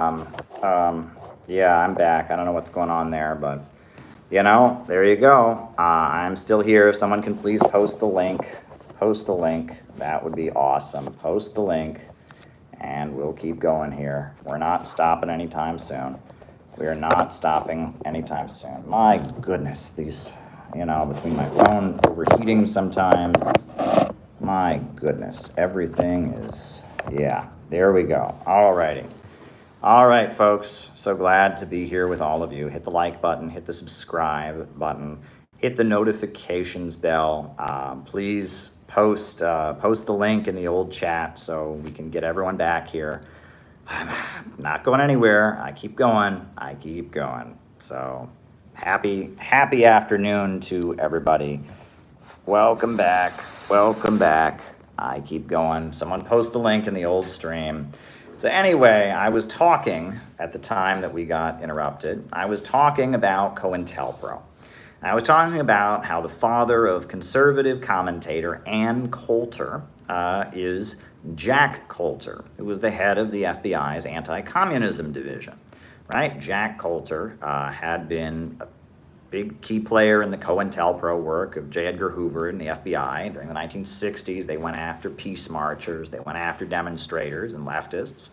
Yeah, I'm back. I don't know what's going on there, but there you go. I'm still here. If someone can please post the link, that would be awesome. Post the link, and we'll keep going here. We're not stopping anytime soon. We are not stopping anytime soon. My goodness, these, between my phone overheating sometimes, my goodness, everything is, yeah, there we go. Alrighty. All right, folks, so glad to be here with all of you. Hit the like button, hit the subscribe button, hit the notifications bell. Please post the link in the old chat so we can get everyone back here. I'm not going anywhere. I keep going. So happy afternoon to everybody. Welcome back. I keep going. Someone post the link in the old stream. So anyway, I was talking at the time that we got interrupted. I was talking about COINTELPRO. I was talking about how the father of conservative commentator Ann Coulter is Jack Coulter, who was the head of the FBI's anti-communism division, right? Jack Coulter had been a big key player in the COINTELPRO work of J. Edgar Hoover and the FBI. During the 1960s, they went after peace marchers, they went after demonstrators and leftists.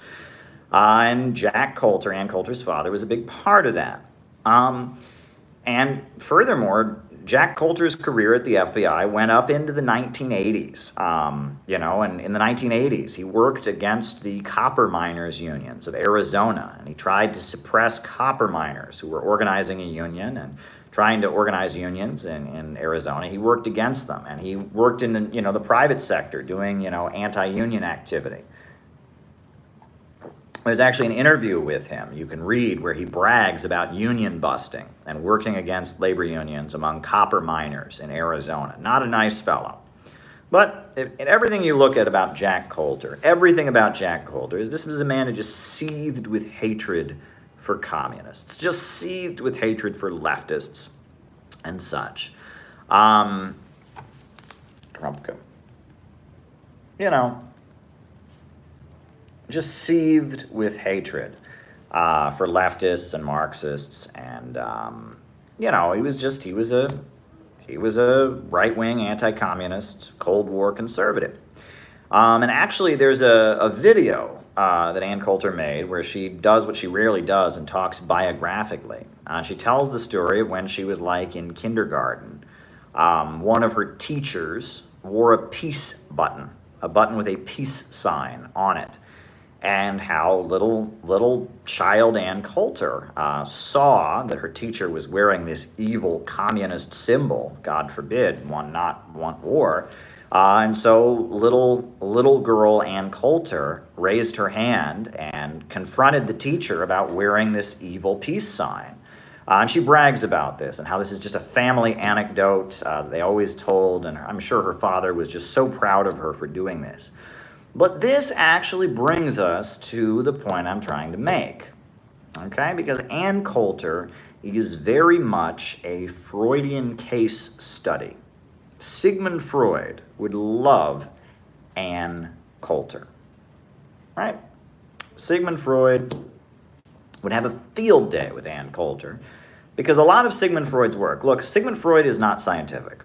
And Jack Coulter, Ann Coulter's father, was a big part of that. And furthermore, Jack Coulter's career at the FBI went up into the 1980s. And in the 1980s, he worked against the copper miners' unions of Arizona, and he tried to suppress copper miners who were organizing a union and trying to organize unions in Arizona. He worked against them, and he worked in the private sector doing anti-union activity. There's actually an interview with him you can read where he brags about union busting and working against labor unions among copper miners in Arizona. Not a nice fellow. But in everything you look at about Jack Coulter, everything about Jack Coulter is this was a man who just seethed with hatred for communists, just seethed with hatred for leftists and such. Just seethed with hatred for leftists and Marxists, and he was a right-wing anti-communist Cold War conservative. And actually, there's a video that Ann Coulter made where she does what she rarely does and talks biographically. She tells the story of when she was in kindergarten. One of her teachers wore a peace button, a button with a peace sign on it, and how little child Ann Coulter saw that her teacher was wearing this evil communist symbol, God forbid, one wore. And so little girl Ann Coulter raised her hand and confronted the teacher about wearing this evil peace sign. And she brags about this and how this is just a family anecdote they always told, and I'm sure her father was just so proud of her for doing this. But this actually brings us to the point I'm trying to make, okay? Because Ann Coulter is very much a Freudian case study. Sigmund Freud would love Ann Coulter, right? Sigmund Freud would have a field day with Ann Coulter because a lot of Sigmund Freud's work, look, Sigmund Freud is not scientific,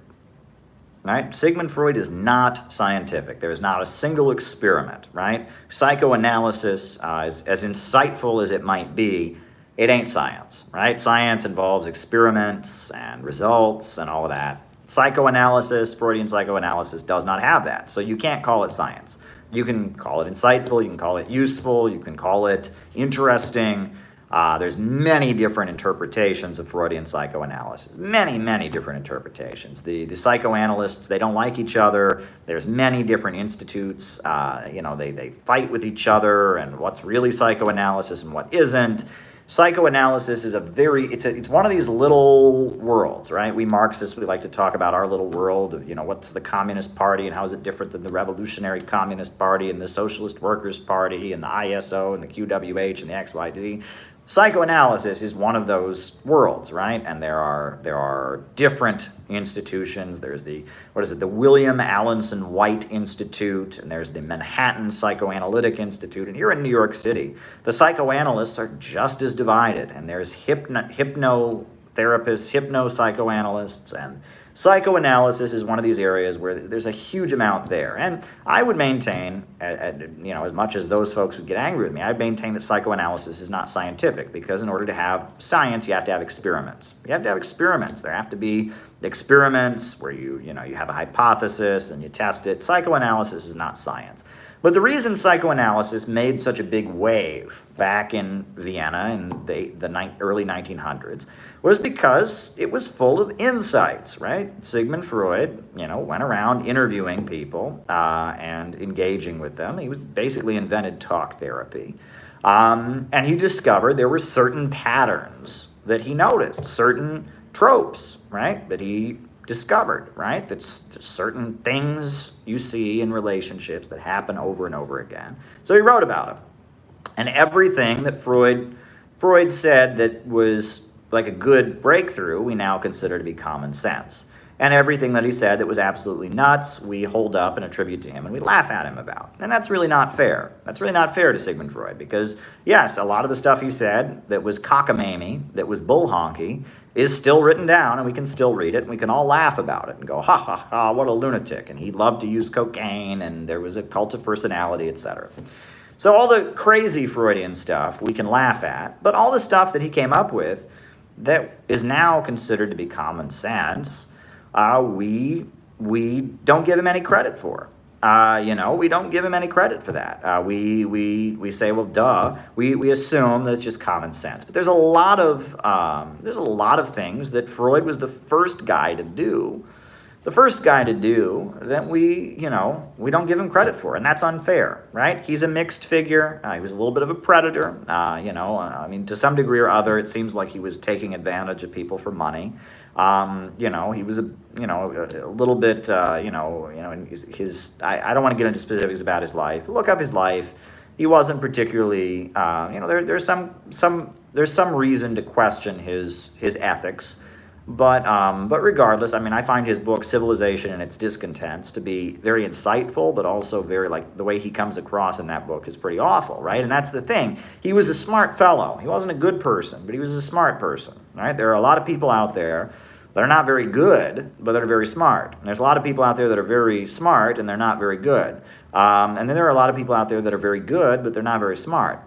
right? Sigmund Freud is not scientific. There is not a single experiment, right? Psychoanalysis, as insightful as it might be, it ain't science, right? Science involves experiments and results and all of that. Psychoanalysis, Freudian psychoanalysis, does not have that. So you can't call it science. You can call it insightful, you can call it useful, you can call it interesting. There's many different interpretations of Freudian psychoanalysis. Many different interpretations. The psychoanalysts, they don't like each other. There's many different institutes. They fight with each other and what's really psychoanalysis and what isn't. Psychoanalysis is it's one of these little worlds, right? We Marxists, we like to talk about our little world of, what's the Communist Party and how is it different than the Revolutionary Communist Party and the Socialist Workers' Party and the ISO and the QWH and the XYZ. Psychoanalysis is one of those worlds, right? And there are different institutions. There's the William Alanson White Institute, and there's the Manhattan Psychoanalytic Institute. And here in New York City, the psychoanalysts are just as divided. And there's hypnotherapists, hypno-psychoanalysts, and psychoanalysis is one of these areas where there's a huge amount there. And I would maintain, as much as those folks would get angry with me, I'd maintain that psychoanalysis is not scientific, because in order to have science, you have to have experiments. You have to have experiments. There have to be experiments where you have a hypothesis and you test it. Psychoanalysis is not science. But the reason psychoanalysis made such a big wave back in Vienna in the early 1900s was because it was full of insights, right? Sigmund Freud, went around interviewing people and engaging with them. He basically invented talk therapy. And he discovered there were certain patterns that he noticed, certain tropes, right, that he discovered, right? That's certain things you see in relationships that happen over and over again. So he wrote about them. And everything that Freud said that was like a good breakthrough, we now consider to be common sense. And everything that he said that was absolutely nuts, we hold up and attribute to him and we laugh at him about. And that's really not fair. That's really not fair to Sigmund Freud, because yes, a lot of the stuff he said that was cockamamie, that was bull honky, is still written down, and we can still read it, and we can all laugh about it and go, ha, ha, ha, what a lunatic. And he loved to use cocaine, and there was a cult of personality, etc. So all the crazy Freudian stuff we can laugh at, but all the stuff that he came up with that is now considered to be common sense, we don't give him any credit for. We don't give him any credit for that. We say, well, duh. We assume that it's just common sense. But there's a lot of things that Freud was the first guy to do. The first guy to do that we don't give him credit for, and that's unfair, right? He's a mixed figure. He was a little bit of a predator. To some degree or other, it seems like he was taking advantage of people for money. He was a little bit, I don't want to get into specifics about his life, but look up his life. He wasn't particularly, there's some reason to question his ethics, but regardless, I find his book Civilization and Its Discontents to be very insightful, but also very, the way he comes across in that book is pretty awful, right? And that's the thing. He was a smart fellow. He wasn't a good person, but he was a smart person, right? There are a lot of people out there that are not very good, but that are very smart. And there's a lot of people out there that are very smart, and they're not very good. And then there are a lot of people out there that are very good, but they're not very smart.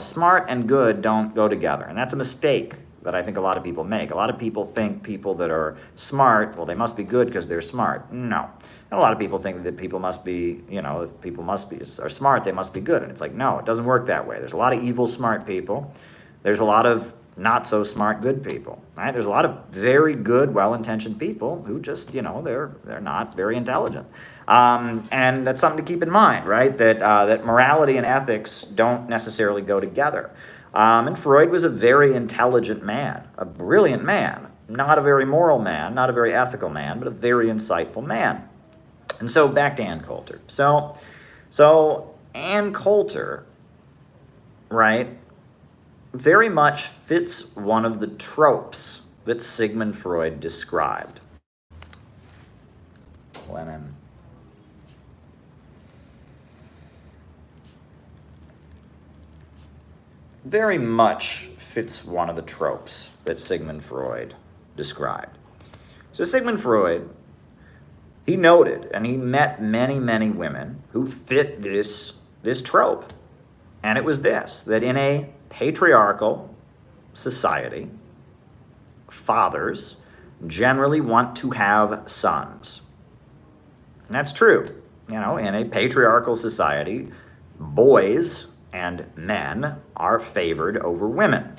Smart and good don't go together, and that's a mistake that I think a lot of people make. A lot of people think people that are smart, well, they must be good because they're smart. No. And a lot of people think that people must be, if people are smart, they must be good. And it's like, no, it doesn't work that way. There's a lot of evil smart people. There's a lot of not so smart good people, right? There's a lot of very good, well-intentioned people who just, they're not very intelligent. And that's something to keep in mind, right? That morality and ethics don't necessarily go together. And Freud was a very intelligent man, a brilliant man, not a very moral man, not a very ethical man, but a very insightful man. And so back to Ann Coulter. So Ann Coulter, right, very much fits one of the tropes that Sigmund Freud described. Very much fits one of the tropes that Sigmund Freud described. So Sigmund Freud, he noted, and he met many, many women who fit this trope. And it was this, that in a patriarchal society, fathers generally want to have sons. And that's true. In a patriarchal society, boys and men are favored over women.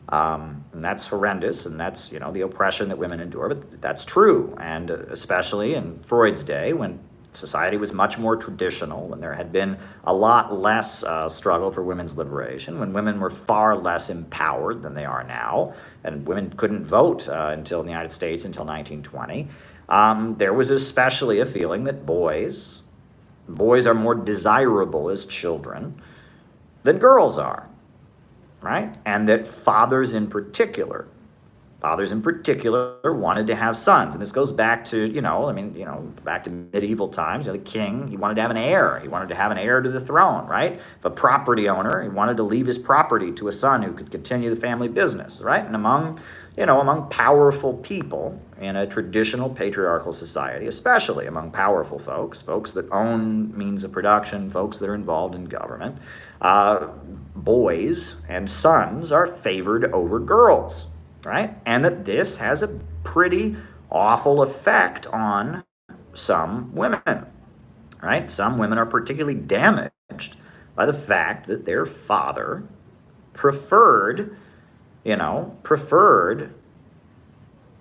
And that's horrendous, and that's, the oppression that women endure, but that's true. And especially in Freud's day, when society was much more traditional, when there had been a lot less struggle for women's liberation, when women were far less empowered than they are now, and women couldn't vote in the United States until 1920, there was especially a feeling that boys are more desirable as children than girls are, right? And that fathers in particular wanted to have sons. And this goes back to, back to medieval times. The king, he wanted to have an heir. He wanted to have an heir to the throne, right? If a property owner, he wanted to leave his property to a son who could continue the family business, right? And among powerful people in a traditional patriarchal society, especially among powerful folks that own means of production, folks that are involved in government, boys and sons are favored over girls, right? And that this has a pretty awful effect on some women, right? Some women are particularly damaged by the fact that their father preferred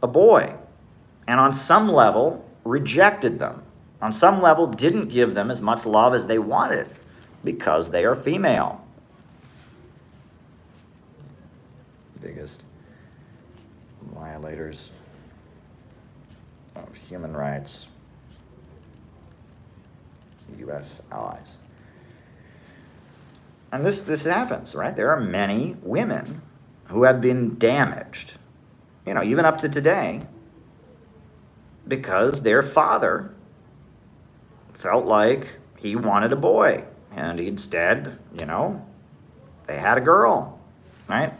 a boy, and on some level rejected them. On some level didn't give them as much love as they wanted because they are female. Biggest violators of human rights, U.S. allies. And this happens, right? There are many women who have been damaged, even up to today, because their father felt like he wanted a boy, and instead, they had a girl, right?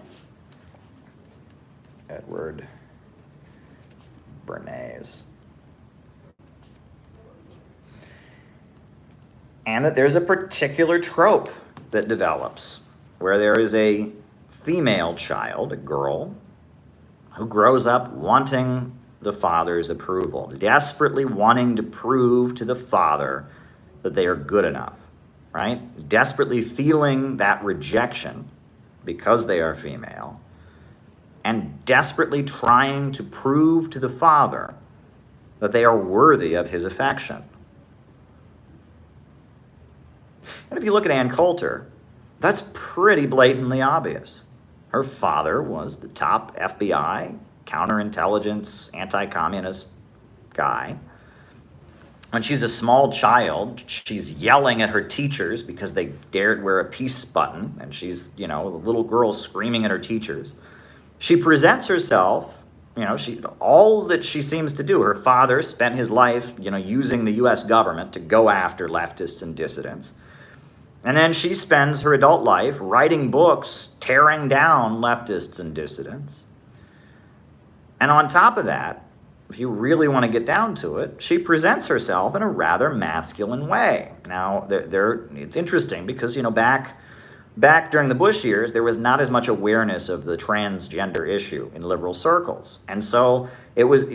Edward Bernays. And that there's a particular trope that develops where there is a female child, a girl, who grows up wanting the father's approval, desperately wanting to prove to the father that they are good enough, right? Desperately feeling that rejection because they are female, and desperately trying to prove to the father that they are worthy of his affection. And if you look at Ann Coulter, that's pretty blatantly obvious. Her father was the top FBI, counterintelligence, anti-communist guy. When she's a small child, she's yelling at her teachers because they dared wear a peace button, and she's, a little girl screaming at her teachers. She presents herself, all that she seems to do. Her father spent his life, using the U.S. government to go after leftists and dissidents. And then she spends her adult life writing books, tearing down leftists and dissidents. And on top of that, if you really want to get down to it, she presents herself in a rather masculine way. Now, it's interesting because, back during the Bush years, there was not as much awareness of the transgender issue in liberal circles. And so it was,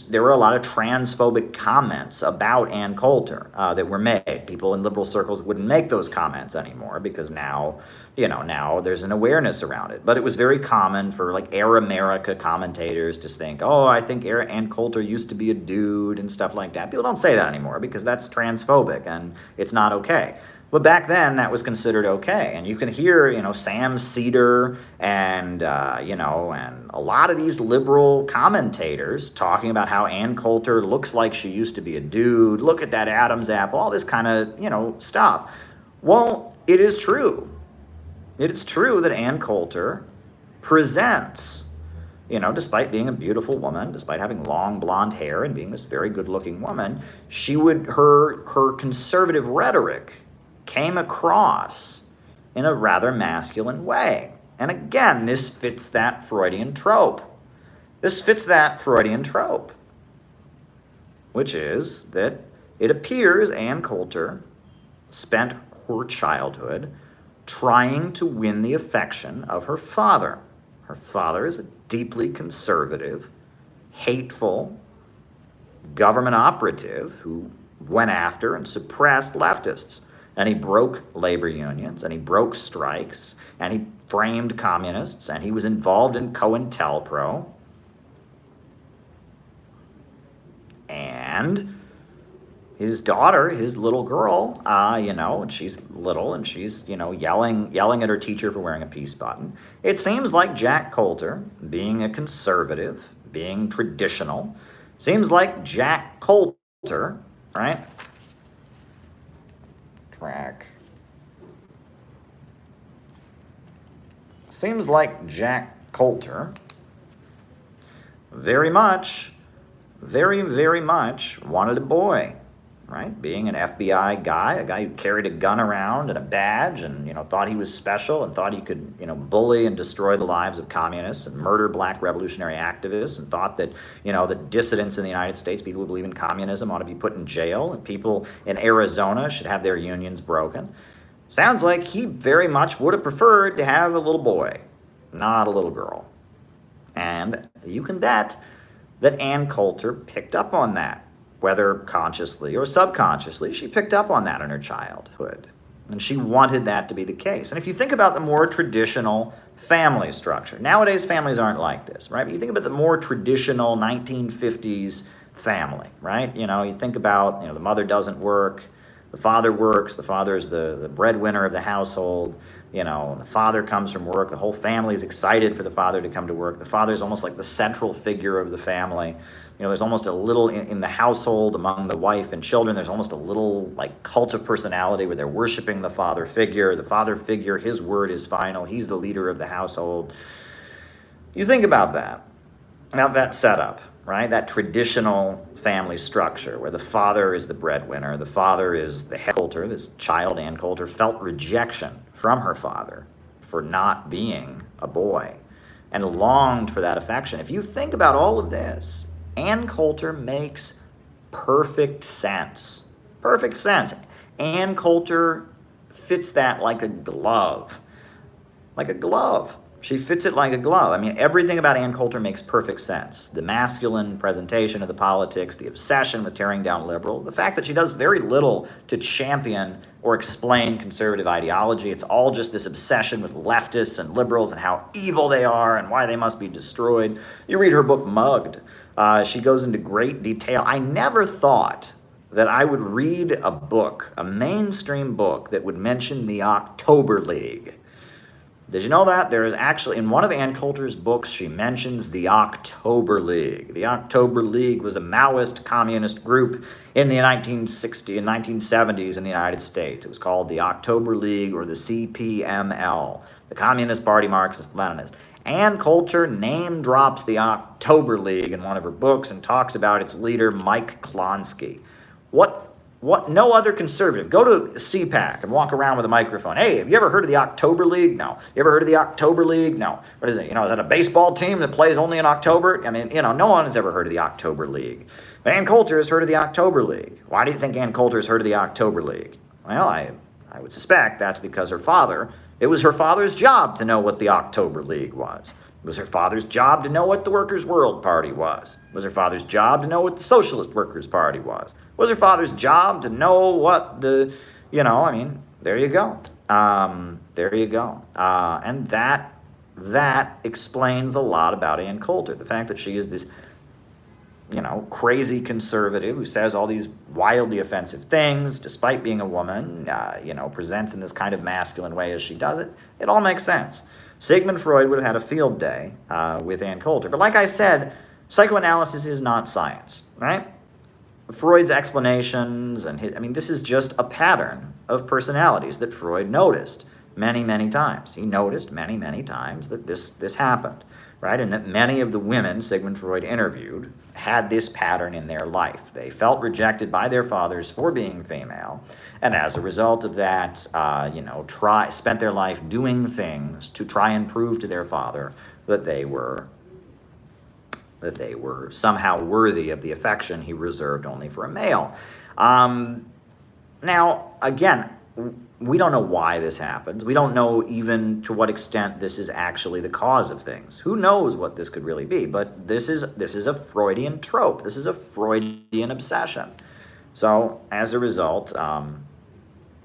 there were a lot of transphobic comments about Ann Coulter that were made. People in liberal circles wouldn't make those comments anymore because now there's an awareness around it. But it was very common for Air America commentators to think, I think Ann Coulter used to be a dude and stuff like that. People don't say that anymore because that's transphobic and it's not okay. But back then, that was considered okay. And you can hear, Sam Cedar and, and a lot of these liberal commentators talking about how Ann Coulter looks like she used to be a dude. Look at that Adam's apple, all this kind of, stuff. Well, it is true. It is true that Ann Coulter presents, despite being a beautiful woman, despite having long blonde hair and being this very good-looking woman, her conservative rhetoric came across in a rather masculine way. And again, this fits that Freudian trope. Which is that it appears Ann Coulter spent her childhood trying to win the affection of her father. Her father is a deeply conservative, hateful government operative who went after and suppressed leftists. And he broke labor unions, and he broke strikes, and he framed communists, and he was involved in COINTELPRO. And his daughter, his little girl, and she's little, and she's, yelling at her teacher for wearing a peace button. It seems like Jack Coulter, being a conservative, being traditional, seems like Jack Coulter, right? seems like Jack Coulter very much wanted a boy, right? Being an FBI guy, a guy who carried a gun around and a badge and, thought he was special and thought he could, bully and destroy the lives of communists and murder black revolutionary activists, and thought that, the dissidents in the United States, people who believe in communism, ought to be put in jail, and people in Arizona should have their unions broken. Sounds like he very much would have preferred to have a little boy, not a little girl. And you can bet that Ann Coulter picked up on that. Whether consciously or subconsciously, she picked up on that in her childhood. And she wanted that to be the case. And if you think about the more traditional family structure, nowadays families aren't like this, right? But you think about the more traditional 1950s family, right? You think about, the mother doesn't work, the father works, the father is the breadwinner of the household, the father comes from work, the whole family is excited for the father to come to work. The father is almost like the central figure of the family. There's almost a little, in the household among the wife and children, there's almost a little like cult of personality where they're worshiping the father figure. The father figure, his word is final. He's the leader of the household. You think about that setup, right? That traditional family structure where the father is the breadwinner, the father is the head. Coulter, this child, Ann Coulter, felt rejection from her father for not being a boy and longed for that affection. If you think about all of this, Ann Coulter makes perfect sense. Perfect sense. Ann Coulter fits that like a glove. Like a glove. She fits it like a glove. I mean, everything about Ann Coulter makes perfect sense. The masculine presentation of the politics, the obsession with tearing down liberals, the fact that she does very little to champion or explain conservative ideology. It's all just this obsession with leftists and liberals and how evil they are and why they must be destroyed. You read her book, Mugged. She goes into great detail. I never thought that I would read a book, a mainstream book, that would mention the October League. Did you know that? There is actually, in one of Ann Coulter's books, she mentions the October League. The October League was a Maoist communist group in the 1960s and 1970s in the United States. It was called the October League, or the CPML, the Communist Party Marxist-Leninist. Ann Coulter name drops the October League in one of her books and talks about its leader, Mike Klonsky. What? No other conservative. Go to CPAC and walk around with a microphone. Hey, have you ever heard of the October League? No. You ever heard of the October League? No. What is it? Is that a baseball team that plays only in October? I mean, no one has ever heard of the October League. But Ann Coulter has heard of the October League. Why do you think Ann Coulter has heard of the October League? Well, I would suspect that's because it was her father's job to know what the October League was. It was her father's job to know what the Workers' World Party was. It was her father's job to know what the Socialist Workers' Party was. It was her father's job to know what there you go. There you go. And that explains a lot about Ann Coulter. The fact that she is this, crazy conservative who says all these wildly offensive things, despite being a woman, presents in this kind of masculine way as she does it. It all makes sense. Sigmund Freud would have had a field day with Ann Coulter. But like I said, psychoanalysis is not science, right? Freud's explanations this is just a pattern of personalities that Freud noticed many, many times. He noticed many, many times that this happened, right? And that many of the women Sigmund Freud interviewed had this pattern in their life. They felt rejected by their fathers for being female, and as a result of that, spent their life doing things to try and prove to their father that they were somehow worthy of the affection he reserved only for a male. Now, again, we don't know why this happens. We don't know even to what extent this is actually the cause of things. Who knows what this could really be? But this is a Freudian trope. This is a Freudian obsession. So, as a result,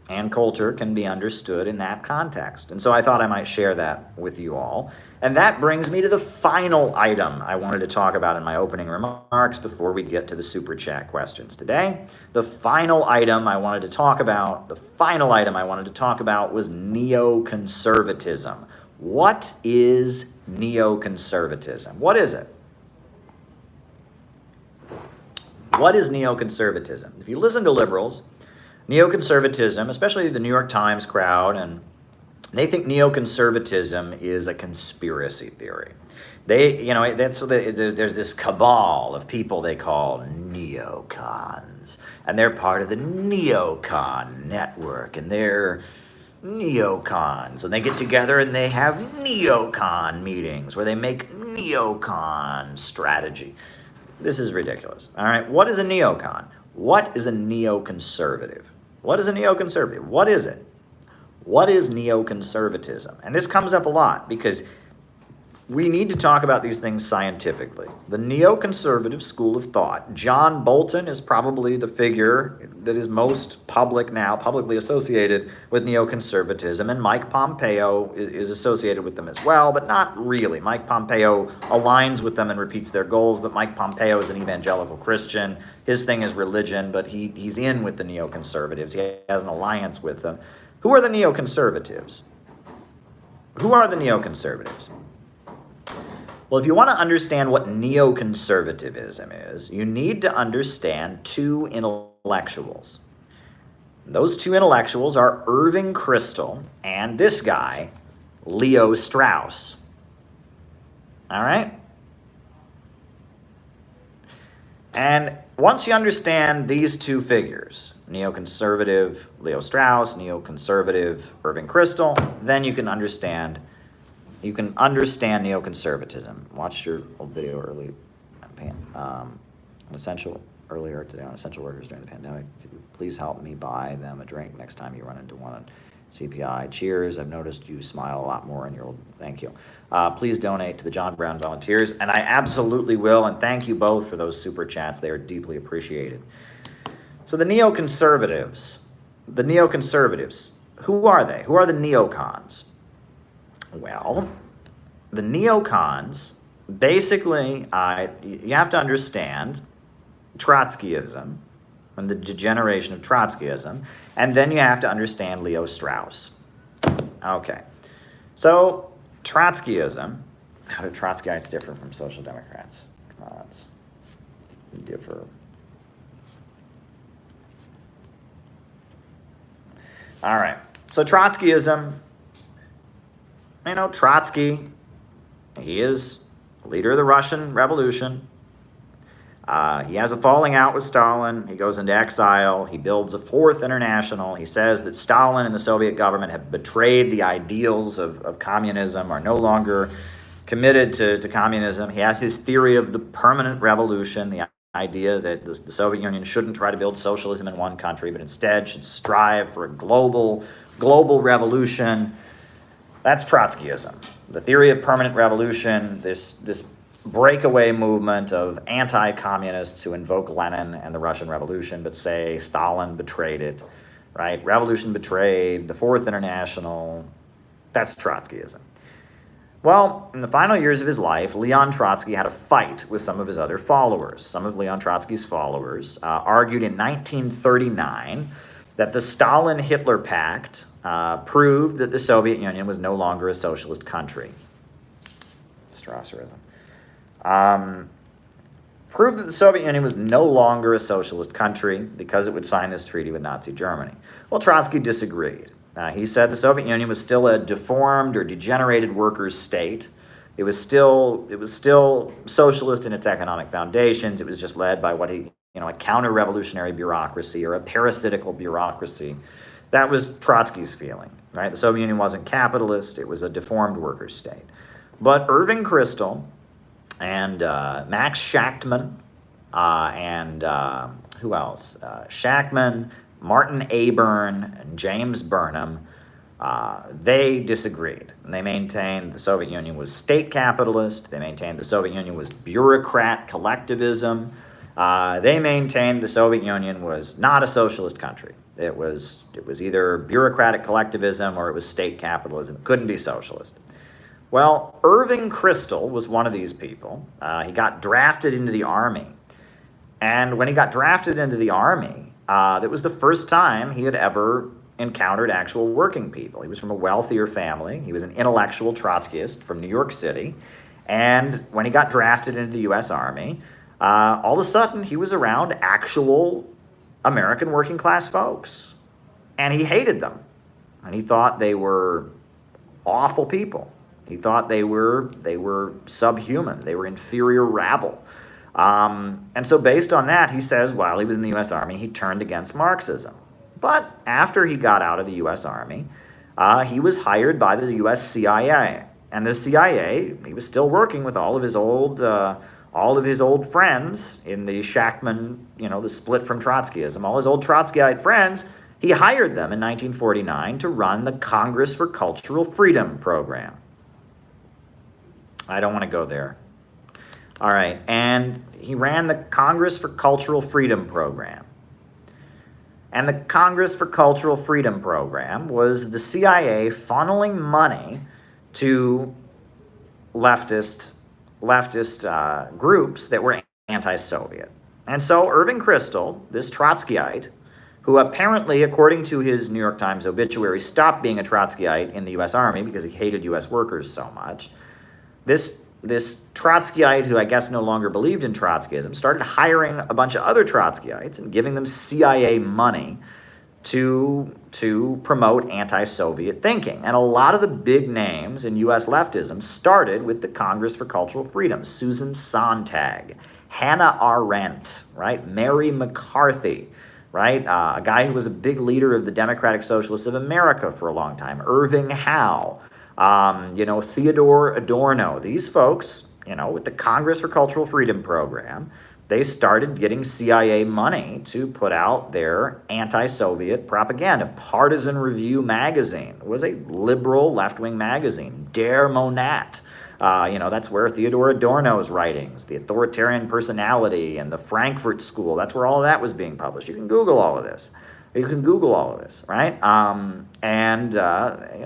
Ann Coulter can be understood in that context. And so I thought I might share that with you all. And that brings me to the final item I wanted to talk about in my opening remarks before we get to the Super Chat questions today. The final item I wanted to talk about was neoconservatism. What is neoconservatism? What is it? What is neoconservatism? If you listen to liberals, neoconservatism, especially the New York Times crowd and They think neoconservatism is a conspiracy theory. There's this cabal of people they call neocons, and they're part of the neocon network, and they're neocons, and they get together and they have neocon meetings where they make neocon strategy. This is ridiculous. All right, what is a neocon? What is a neoconservative? What is a neoconservative? What is it? What is neoconservatism? And this comes up a lot because we need to talk about these things scientifically. The neoconservative school of thought, John Bolton is probably the figure that is most publicly associated with neoconservatism, and Mike Pompeo is associated with them as well, but not really. Mike Pompeo aligns with them and repeats their goals, but Mike Pompeo is an evangelical Christian. His thing is religion, but he's in with the neoconservatives. He has an alliance with them. Who are the neoconservatives? Who are the neoconservatives? Well, if you want to understand what neoconservatism is, you need to understand two intellectuals. Those two intellectuals are Irving Kristol and this guy, Leo Strauss. All right? And once you understand these two figures, neoconservative Leo Strauss, neoconservative Irving Kristol, then you can understand neoconservatism. Watched your old video earlier today on essential workers during the pandemic. Could you please help me buy them a drink next time you run into one on CPI? Cheers. I've noticed you smile a lot more in your old. Thank you. Please donate to the John Brown Volunteers, and I absolutely will. And thank you both for those super chats. They are deeply appreciated. So the neoconservatives, who are they? Who are the neocons? Well, the neocons, basically, you have to understand Trotskyism and the degeneration of Trotskyism, and then you have to understand Leo Strauss. Okay, so Trotskyism, how do Trotskyites differ from social democrats? Let's differ. All right, so Trotskyism, Trotsky, he is leader of the Russian Revolution. He has a falling out with Stalin. He goes into exile. He builds a fourth international. He says that Stalin and the Soviet government have betrayed the ideals of communism, are no longer committed to communism. He has his theory of the permanent revolution, the idea that the Soviet Union shouldn't try to build socialism in one country, but instead should strive for a global revolution. That's Trotskyism. The theory of permanent revolution, this breakaway movement of anti-communists who invoke Lenin and the Russian Revolution, but say Stalin betrayed it, right? Revolution betrayed, the Fourth International, that's Trotskyism. Well, in the final years of his life, Leon Trotsky had a fight with some of his other followers. Some of Leon Trotsky's followers argued in 1939 that the Stalin-Hitler Pact proved that the Soviet Union was no longer a socialist country. Strausserism. Proved that the Soviet Union was no longer a socialist country because it would sign this treaty with Nazi Germany. Well, Trotsky disagreed. He said the Soviet Union was still a deformed or degenerated workers' state. It was still socialist in its economic foundations. It was just led by a counter-revolutionary bureaucracy or a parasitical bureaucracy. That was Trotsky's feeling, right? The Soviet Union wasn't capitalist. It was a deformed workers' state. But Irving Kristol and Max Shachtman and who else? Shachtman, Martin Aburn, and James Burnham, they disagreed. And they maintained the Soviet Union was state capitalist. They maintained the Soviet Union was bureaucrat collectivism. They maintained the Soviet Union was not a socialist country. It was either bureaucratic collectivism or it was state capitalism. It couldn't be socialist. Well, Irving Kristol was one of these people. He got drafted into the Army. And when he got drafted into the Army, that was the first time he had ever encountered actual working people. He was from a wealthier family. He was an intellectual Trotskyist from New York City. And when he got drafted into the U.S. Army, all of a sudden he was around actual American working class folks. And he hated them. And he thought they were awful people. He thought they were subhuman. They were inferior rabble. And so based on that, he says while he was in the U.S. Army, he turned against Marxism. But after he got out of the U.S. Army, he was hired by the U.S. CIA. And the CIA, he was still working with all of his old friends in the Shachtman, the split from Trotskyism, all his old Trotskyite friends. He hired them in 1949 to run the Congress for Cultural Freedom program. I don't want to go there. All right, and he ran the Congress for Cultural Freedom program. And the Congress for Cultural Freedom program was the CIA funneling money to leftist groups that were anti-Soviet. And so Irving Kristol, this Trotskyite, who apparently, according to his New York Times obituary, stopped being a Trotskyite in the U.S. Army because he hated U.S. workers so much, this Trotskyite, who I guess no longer believed in Trotskyism, started hiring a bunch of other Trotskyites and giving them CIA money to promote anti-Soviet thinking. And a lot of the big names in U.S. leftism started with the Congress for Cultural Freedom. Susan Sontag, Hannah Arendt, right? Mary McCarthy, right? A guy who was a big leader of the Democratic Socialists of America for a long time, Irving Howe, Theodore Adorno. These folks, with the Congress for Cultural Freedom program, they started getting CIA money to put out their anti-Soviet propaganda. Partisan Review magazine was a liberal left-wing magazine. Der Monat, that's where Theodore Adorno's writings, The Authoritarian Personality, and the Frankfurt School, that's where all of that was being published. You can Google all of this. Right?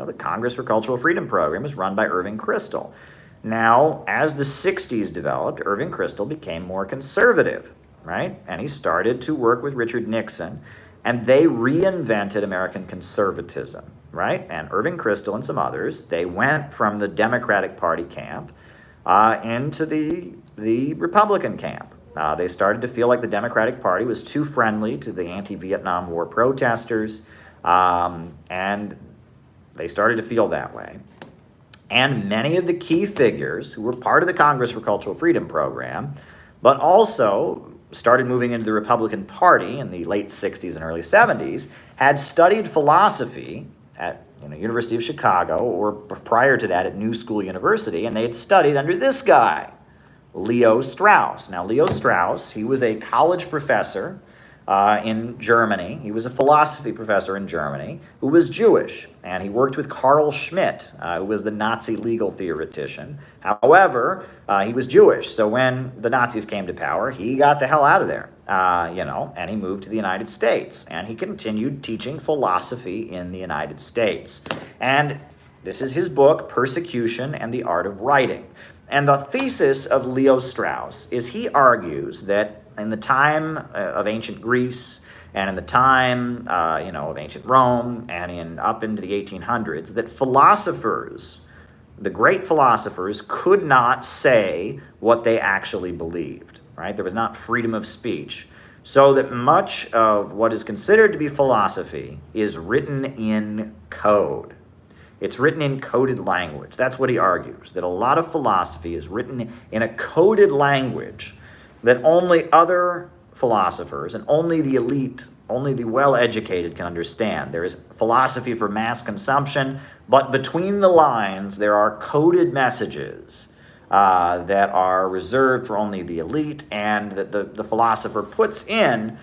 The Congress for Cultural Freedom program is run by Irving Kristol. Now, as the 60s developed, Irving Kristol became more conservative, right? And he started to work with Richard Nixon, and they reinvented American conservatism, right? And Irving Kristol and some others, they went from the Democratic Party camp into the Republican camp. They started to feel like the Democratic Party was too friendly to the anti-Vietnam War protesters, and they started to feel that way. And many of the key figures who were part of the Congress for Cultural Freedom program, but also started moving into the Republican Party in the late 60s and early 70s, had studied philosophy at University of Chicago, or prior to that at New School University, and they had studied under this guy, Leo Strauss. Now, Leo Strauss, he was a college professor in Germany. He was a philosophy professor in Germany who was Jewish, and he worked with Carl Schmitt, who was the Nazi legal theoretician. However, he was Jewish, so when the Nazis came to power, he got the hell out of there, and he moved to the United States, and he continued teaching philosophy in the United States. And this is his book, Persecution and the Art of Writing. And the thesis of Leo Strauss is he argues that in the time of ancient Greece and in the time, of ancient Rome and up into the 1800s, that philosophers, the great philosophers, could not say what they actually believed, right? There was not freedom of speech. So that much of what is considered to be philosophy is written in code. It's written in coded language. That's what he argues, that a lot of philosophy is written in a coded language that only other philosophers and only the elite, only the well-educated can understand. There is philosophy for mass consumption, but between the lines, there are coded messages that are reserved for only the elite and that the philosopher puts in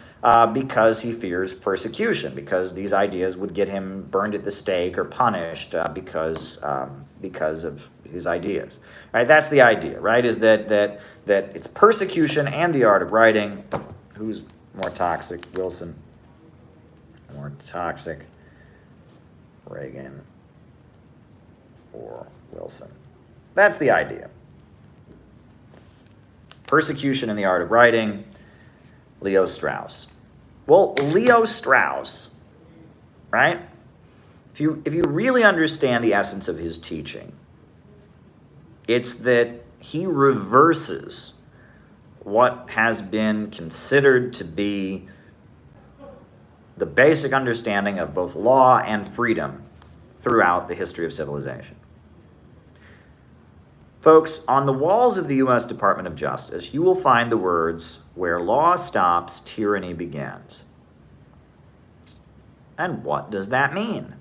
because he fears persecution, because these ideas would get him burned at the stake or punished because of his ideas. Right? That's the idea, right? Is that it's persecution and the art of writing. Who's more toxic, Wilson? More toxic, Reagan or Wilson? That's the idea. Persecution and the art of writing. Leo Strauss. Well, Leo Strauss, right? If you really understand the essence of his teaching, it's that he reverses what has been considered to be the basic understanding of both law and freedom throughout the history of civilization. Folks, on the walls of the U.S. Department of Justice, you will find the words, "Where law stops, tyranny begins." And what does that mean?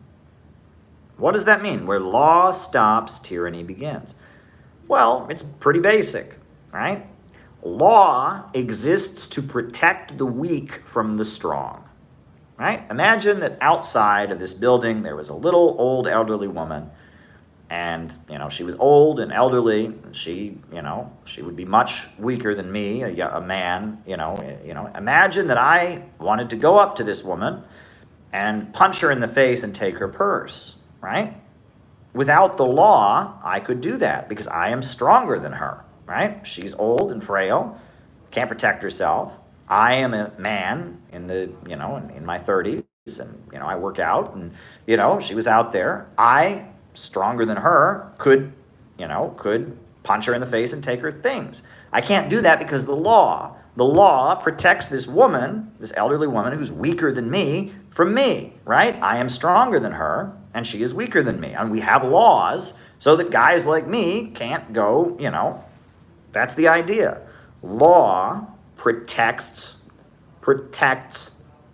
What does that mean? Where law stops, tyranny begins. Well, it's pretty basic, right? Law exists to protect the weak from the strong, right? Imagine that outside of this building there was a little old elderly woman, and she was old and elderly, and she would be much weaker than me, a man. Imagine that I wanted to go up to this woman and punch her in the face and take her purse, right? Without the law, I could do that because I am stronger than her, right? She's old and frail, can't protect herself. I am a man in my 30s, and I work out, and she was out there. I, stronger than her, could punch her in the face and take her things. I can't do that because the law protects this woman, this elderly woman who's weaker than me, from me, right? I am stronger than her, and she is weaker than me. And we have laws so that guys like me can't go, that's the idea. Law protects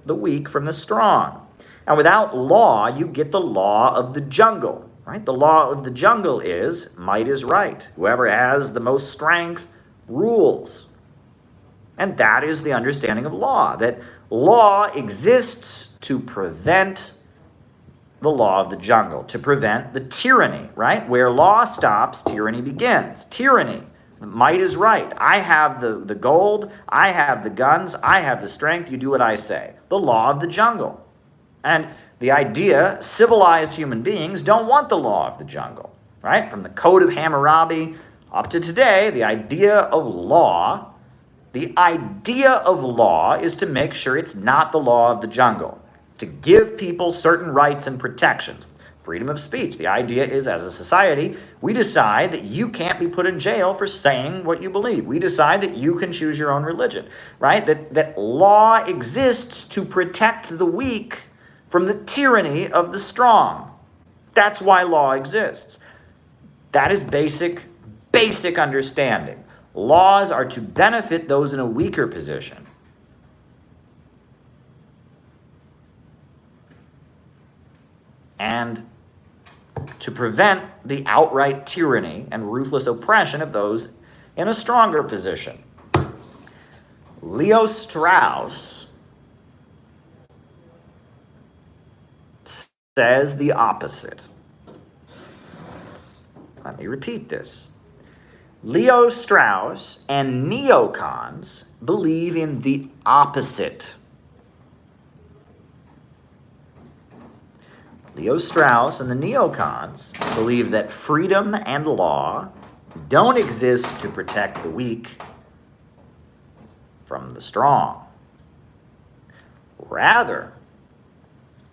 the weak from the strong. And without law, you get the law of the jungle, right? The law of the jungle is might is right. Whoever has the most strength rules. And that is the understanding of law, that law exists to prevent the law of the jungle, to prevent the tyranny, right? Where law stops, tyranny begins. Tyranny, might is right. I have the gold, I have the guns, I have the strength, you do what I say. The law of the jungle. And the idea, civilized human beings don't want the law of the jungle, right? From the Code of Hammurabi up to today, the idea of law is to make sure it's not the law of the jungle, to give people certain rights and protections. Freedom of speech. The idea is, as a society, we decide that you can't be put in jail for saying what you believe. We decide that you can choose your own religion, right? That law exists to protect the weak from the tyranny of the strong. That's why law exists. That is basic understanding. Laws are to benefit those in a weaker position. And to prevent the outright tyranny and ruthless oppression of those in a stronger position. Leo Strauss says the opposite. Let me repeat this. Leo Strauss and neocons believe in the opposite. Leo Strauss and the neocons believe that freedom and law don't exist to protect the weak from the strong. Rather,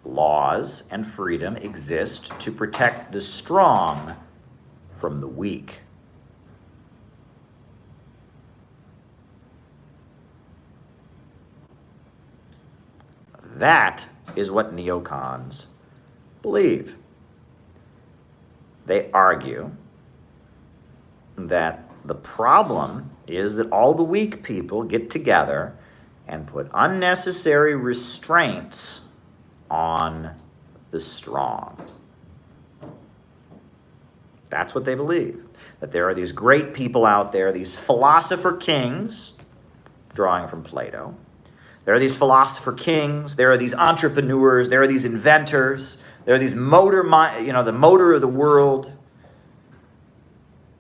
laws and freedom exist to protect the strong from the weak. That is what neocons believe. They argue that the problem is that all the weak people get together and put unnecessary restraints on the strong. That's what they believe. That there are these great people out there, these philosopher kings, drawing from Plato. There are these philosopher kings, there are these entrepreneurs, there are these inventors, there are these the motor of the world.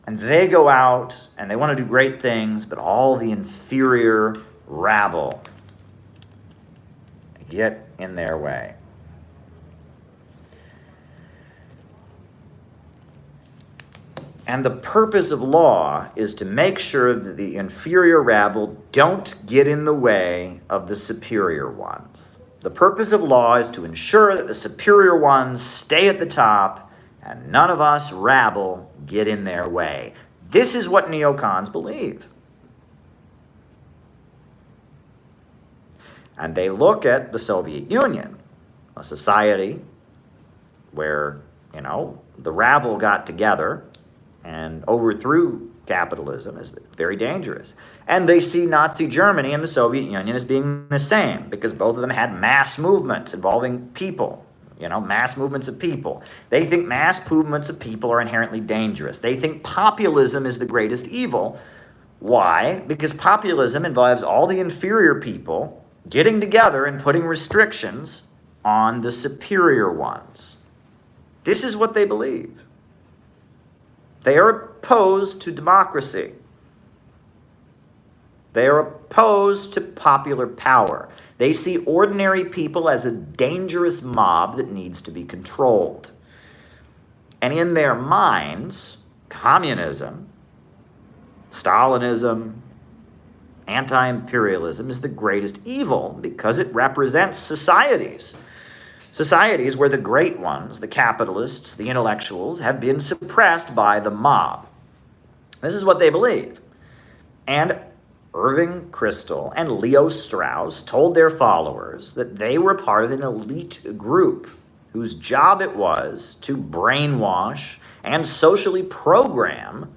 And they go out and they want to do great things, but all the inferior rabble get in their way. And the purpose of law is to make sure that the inferior rabble don't get in the way of the superior ones. The purpose of law is to ensure that the superior ones stay at the top and none of us rabble get in their way. This is what neocons believe. And they look at the Soviet Union, a society where the rabble got together and overthrew capitalism is very dangerous. And they see Nazi Germany and the Soviet Union as being the same because both of them had mass movements involving people, mass movements of people. They think mass movements of people are inherently dangerous. They think populism is the greatest evil. Why? Because populism involves all the inferior people getting together and putting restrictions on the superior ones. This is what they believe. They are opposed to democracy. They are opposed to popular power. They see ordinary people as a dangerous mob that needs to be controlled. And in their minds, communism, Stalinism, anti-imperialism is the greatest evil because it represents societies. Societies where the great ones, the capitalists, the intellectuals, have been suppressed by the mob. This is what they believe. And Irving Kristol and Leo Strauss told their followers that they were part of an elite group whose job it was to brainwash and socially program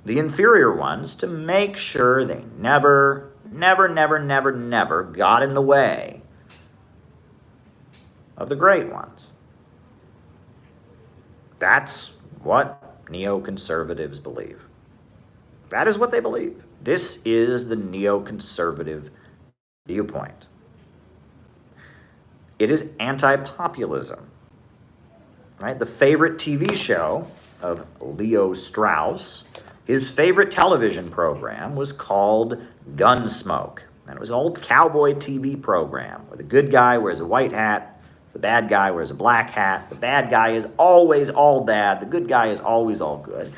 the inferior ones to make sure they never got in the way of the great ones. That's what neoconservatives believe. That is what they believe. This is the neoconservative viewpoint. It is anti-populism, right? The favorite TV show of Leo Strauss, his favorite television program was called Gunsmoke. And it was an old cowboy TV program where the good guy wears a white hat, the bad guy wears a black hat. The bad guy is always all bad. The good guy is always all good.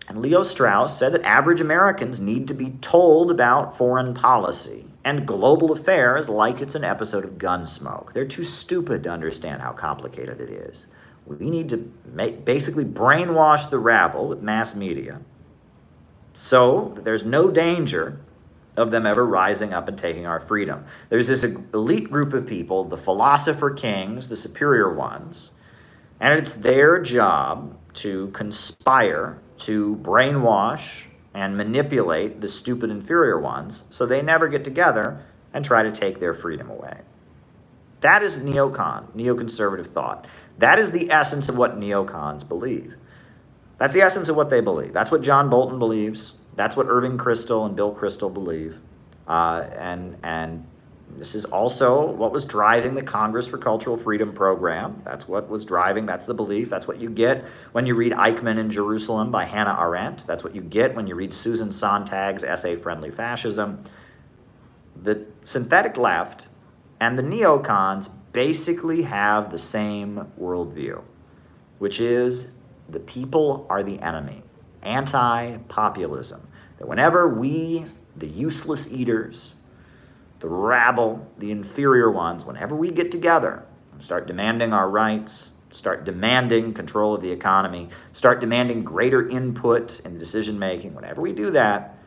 And Leo Strauss said that average Americans need to be told about foreign policy and global affairs like it's an episode of Gunsmoke. They're too stupid to understand how complicated it is. We need to basically brainwash the rabble with mass media so that there's no danger of them ever rising up and taking our freedom. There's this elite group of people, the philosopher kings, the superior ones, and it's their job to conspire to brainwash and manipulate the stupid inferior ones so they never get together and try to take their freedom away. That is neoconservative thought. That is the essence of what neocons believe. That's the essence of what they believe. That's what John Bolton believes. That's what Irving Kristol and Bill Kristol believe. And this is also what was driving the Congress for Cultural Freedom program. That's what was driving, that's the belief. That's what you get when you read Eichmann in Jerusalem by Hannah Arendt. That's what you get when you read Susan Sontag's essay, Friendly Fascism. The synthetic left and the neocons basically have the same worldview, which is the people are the enemy. Anti-populism. That whenever we, the useless eaters, the rabble, the inferior ones, whenever we get together and start demanding our rights, start demanding control of the economy, start demanding greater input in decision-making, whenever we do that,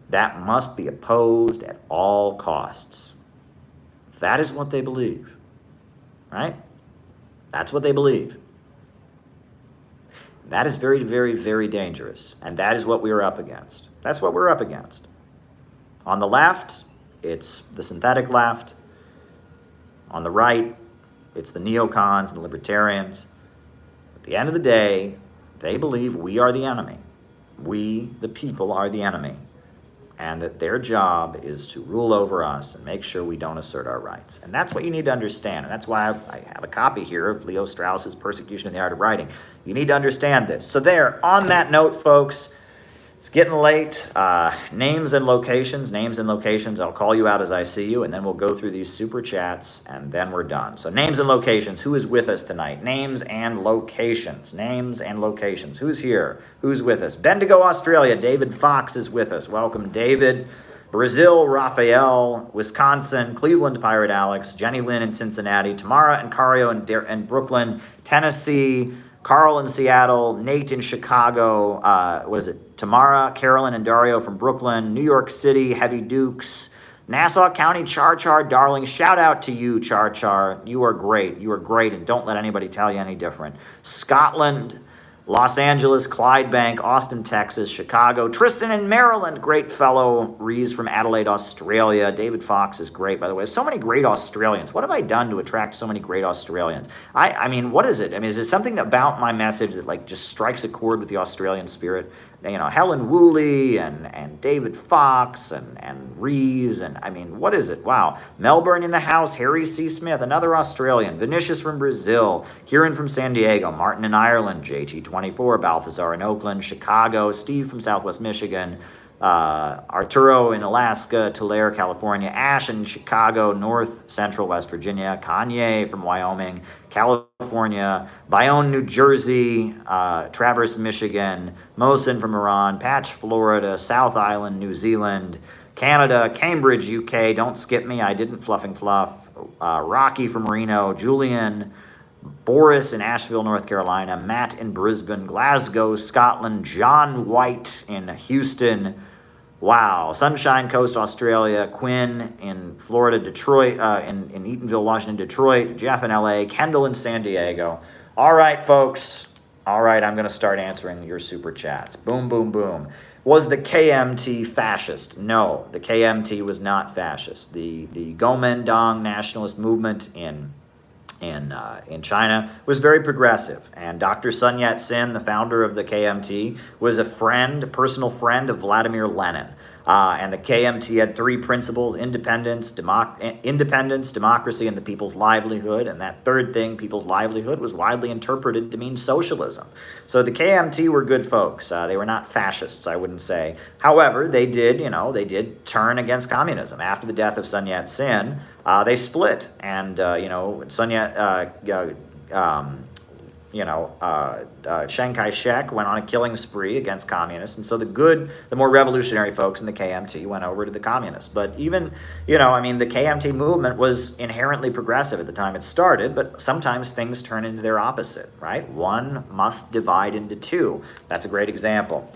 that must be opposed at all costs. That is what they believe, right? That's what they believe. That is very, very, very dangerous, and that is what we are up against. That's what we're up against. On the left, it's the synthetic left. On the right, it's the neocons and the libertarians. At the end of the day, they believe we are the enemy. We, the people, are the enemy. And that their job is to rule over us and make sure we don't assert our rights. And that's what you need to understand. And that's why I have a copy here of Leo Strauss's Persecution in the Art of Writing. You need to understand this. So there, on that note, folks, it's getting late. Names and locations. I'll call you out as I see you, and then we'll go through these super chats, and then we're done. So names and locations. Who is with us tonight? Names and locations. Who's here? Who's with us? Bendigo, Australia. David Fox is with us. Welcome, David. Brazil, Raphael. Wisconsin, Cleveland, Pirate Alex. Jenny Lynn in Cincinnati. Tamara and Cario in Brooklyn. Tennessee. Carl in Seattle, Nate in Chicago, Tamara, Carolyn, and Dario from Brooklyn, New York City, Heavy Dukes, Nassau County Char Char darling, shout out to you, Char Char. You are great. You are great, and don't let anybody tell you any different. Scotland, Los Angeles, Clydebank, Austin, Texas, Chicago, Tristan in Maryland, great fellow. Rees from Adelaide, Australia. David Fox is great, by the way. So many great Australians. What have I done to attract so many great Australians? I mean, what is it? I mean, is it something about my message that like just strikes a chord with the Australian spirit? You know, Helen Woolley and David Fox and Rees, and I mean, what is it? Wow. Melbourne in the house, Harry C. Smith, another Australian, Vinicius from Brazil, Kieran from San Diego, Martin in Ireland, JT24, Balthazar in Oakland, Chicago, Steve from Southwest Michigan, Arturo in Alaska, Tulare, California, Ash in Chicago, North Central West Virginia, Kanye from Wyoming, California, Bayonne, New Jersey, Traverse, Michigan, Mohsen from Iran, Patch, Florida, South Island, New Zealand, Canada, Cambridge, UK, don't skip me, I didn't fluffing fluff, Rocky from Reno, Julian, Boris in Asheville, North Carolina, Matt in Brisbane, Glasgow, Scotland, John White in Houston, wow, Sunshine Coast, Australia, Quinn in Florida, Detroit, in Eatonville, Washington, Detroit, Jeff in LA, Kendall in San Diego. All right, folks. All right, I'm going to start answering your super chats. Boom, boom, boom. Was the KMT fascist? No, the KMT was not fascist. The Kuomintang nationalist movement in China was very progressive, and Dr. Sun Yat-sen, the founder of the KMT, was a personal friend of Vladimir Lenin. And the KMT had three principles: independence, democracy, and the people's livelihood. And that third thing, people's livelihood, was widely interpreted to mean socialism. So the KMT were good folks. They were not fascists, I wouldn't say. However, they did turn against communism. After the death of Sun Yat-sen, they split, and Sun Chiang Kai-shek went on a killing spree against communists, and so the more revolutionary folks in the KMT went over to the communists. But even, the KMT movement was inherently progressive at the time it started, but sometimes things turn into their opposite, right? One must divide into two. That's a great example.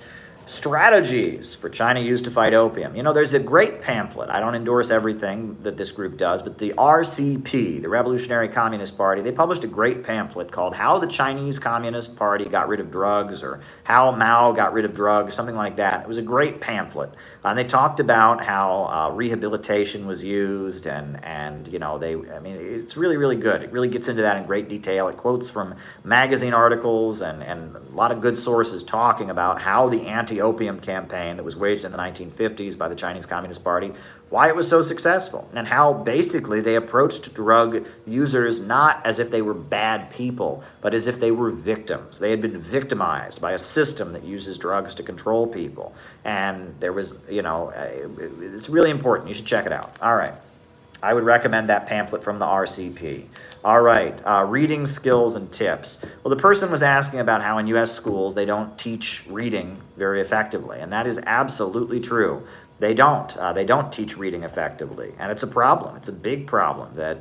Strategies for China used to fight opium. There's a great pamphlet. I don't endorse everything that this group does, but the RCP, the Revolutionary Communist Party, they published a great pamphlet called How the Chinese Communist Party Got Rid of Drugs, or How Mao Got Rid of Drugs, something like that. It was a great pamphlet. And they talked about how rehabilitation was used, and it's really, really good. It really gets into that in great detail. It quotes from magazine articles and a lot of good sources talking about how the anti-opium campaign that was waged in the 1950s by the Chinese Communist Party, why it was so successful, and how basically they approached drug users not as if they were bad people, but as if they were victims. They had been victimized by a system that uses drugs to control people. And there was, it's really important. You should check it out. All right. I would recommend that pamphlet from the RCP. All right, reading skills and tips. Well, the person was asking about how in U.S. schools they don't teach reading very effectively, and that is absolutely true. They don't. They don't teach reading effectively, and it's a problem. It's a big problem that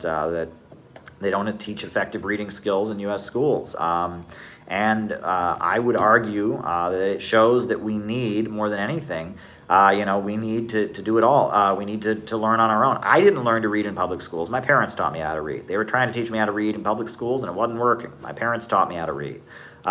they don't teach effective reading skills in U.S. schools. And I would argue that it shows that we need, more than anything, we need to do it all. We need to learn on our own. I didn't learn to read in public schools. My parents taught me how to read. They were trying to teach me how to read in public schools, and it wasn't working. My parents taught me how to read. They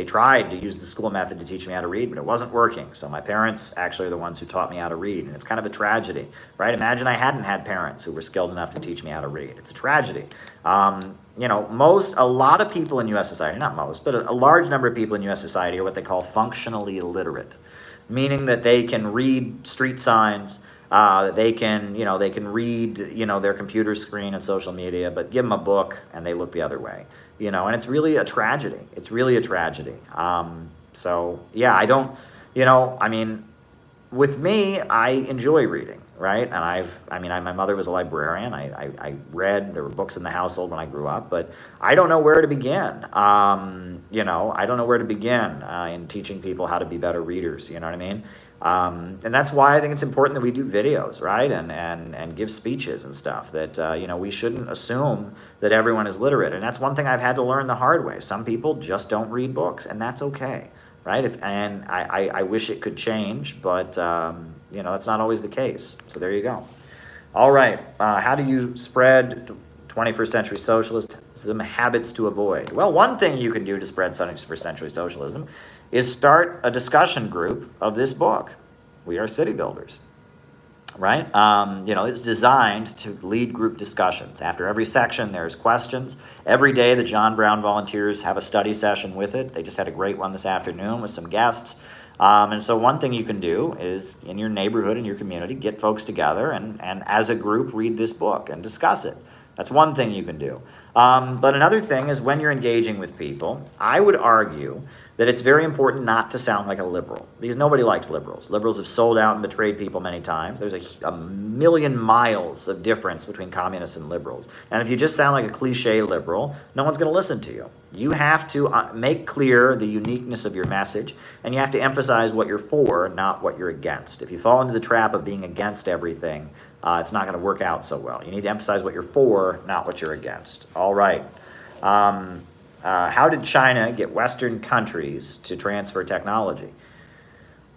tried to use the school method to teach me how to read, but it wasn't working. So my parents actually are the ones who taught me how to read, and it's kind of a tragedy, right? Imagine I hadn't had parents who were skilled enough to teach me how to read. It's a tragedy. A lot of people in U.S. society, not most, but a large number of people in U.S. society are what they call functionally illiterate, meaning that they can read street signs, they can read, their computer screen and social media, but give them a book and they look the other way, and it's really a tragedy. It's really a tragedy. With me, I enjoy reading, right? And my mother was a librarian. I read, there were books in the household when I grew up, but I don't know where to begin. I don't know where to begin in teaching people how to be better readers, you know what I mean? And that's why I think it's important that we do videos, right? And give speeches and stuff that, we shouldn't assume that everyone is literate. And that's one thing I've had to learn the hard way. Some people just don't read books, and that's okay. right? And I wish it could change, but that's not always the case. So there you go. All right, how do you spread 21st century socialism habits to avoid? Well, one thing you can do to spread 21st century socialism is start a discussion group of this book. We are city builders, right? It's designed to lead group discussions. After every section, there's questions. Every day, the John Brown volunteers have a study session with it. They just had a great one this afternoon with some guests. And so one thing you can do is, in your neighborhood, in your community, get folks together and as a group, read this book and discuss it. That's one thing you can do. But another thing is when you're engaging with people, I would argue that it's very important not to sound like a liberal, because nobody likes liberals. Liberals have sold out and betrayed people many times. There's a million miles of difference between communists and liberals. And if you just sound like a cliche liberal, no one's going to listen to you. You have to make clear the uniqueness of your message, and you have to emphasize what you're for, not what you're against. If you fall into the trap of being against everything, it's not going to work out so well. You need to emphasize what you're for, not what you're against. All right. How did China get Western countries to transfer technology?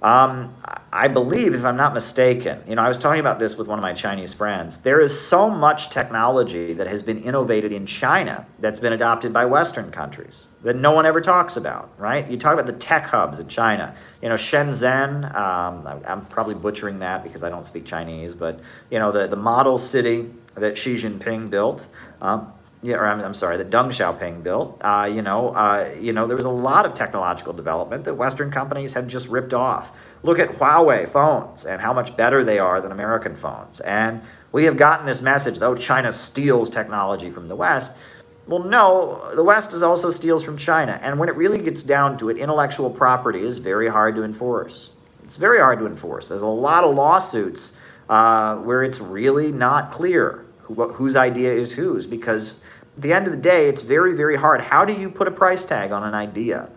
I believe, if I'm not mistaken, I was talking about this with one of my Chinese friends, there is so much technology that has been innovated in China that's been adopted by Western countries that no one ever talks about, right? You talk about the tech hubs in China. Shenzhen, I'm probably butchering that because I don't speak Chinese, but, the model city that Xi Jinping built, I'm sorry, that Deng Xiaoping built. There was a lot of technological development that Western companies had just ripped off. Look at Huawei phones and how much better they are than American phones. And we have gotten this message, though China steals technology from the West. Well, no, the West also steals from China. And when it really gets down to it, intellectual property is very hard to enforce. It's very hard to enforce. There's a lot of lawsuits where it's really not clear whose idea is whose, because at the end of the day, it's very, very hard. How do you put a price tag on an idea,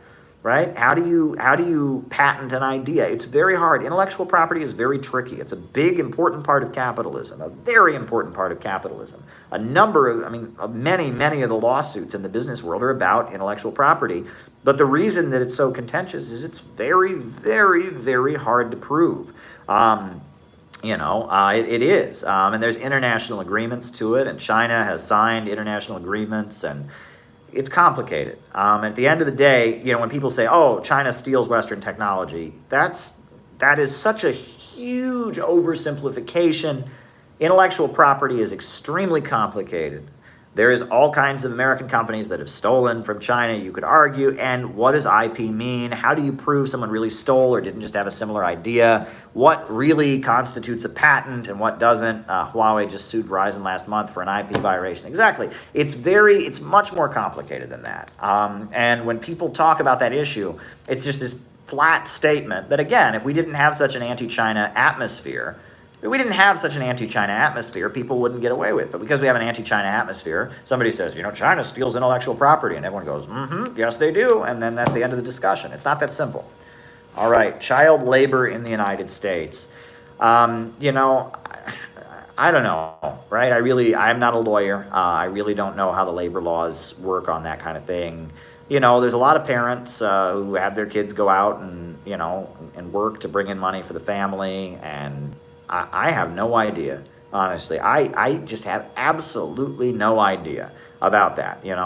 right? How do you patent an idea? It's very hard. Intellectual property is very tricky. It's a big, important part of capitalism, a very important part of capitalism. Many of the lawsuits in the business world are about intellectual property. But the reason that it's so contentious is it's very, very, very hard to prove. It is. And there's international agreements to it, and China has signed international agreements, and it's complicated. At the end of the day, when people say, oh, China steals Western technology, that is such a huge oversimplification. Intellectual property is extremely complicated. There is all kinds of American companies that have stolen from China, you could argue. And what does IP mean? How do you prove someone really stole or didn't just have a similar idea? What really constitutes a patent and what doesn't? Huawei just sued Verizon last month for an IP violation. Exactly. It's much more complicated than that. And when people talk about that issue, it's just this flat statement that, again, if we didn't have such an anti-China atmosphere, if we didn't have such an anti-China atmosphere, people wouldn't get away with it. But because we have an anti-China atmosphere, somebody says, China steals intellectual property. And everyone goes, yes, they do. And then that's the end of the discussion. It's not that simple. All right, child labor in the United States. I don't know, right? I'm not a lawyer. I really don't know how the labor laws work on that kind of thing. There's a lot of parents who have their kids go out and work to bring in money for the family, and I have no idea, honestly. I just have absolutely no idea about that, when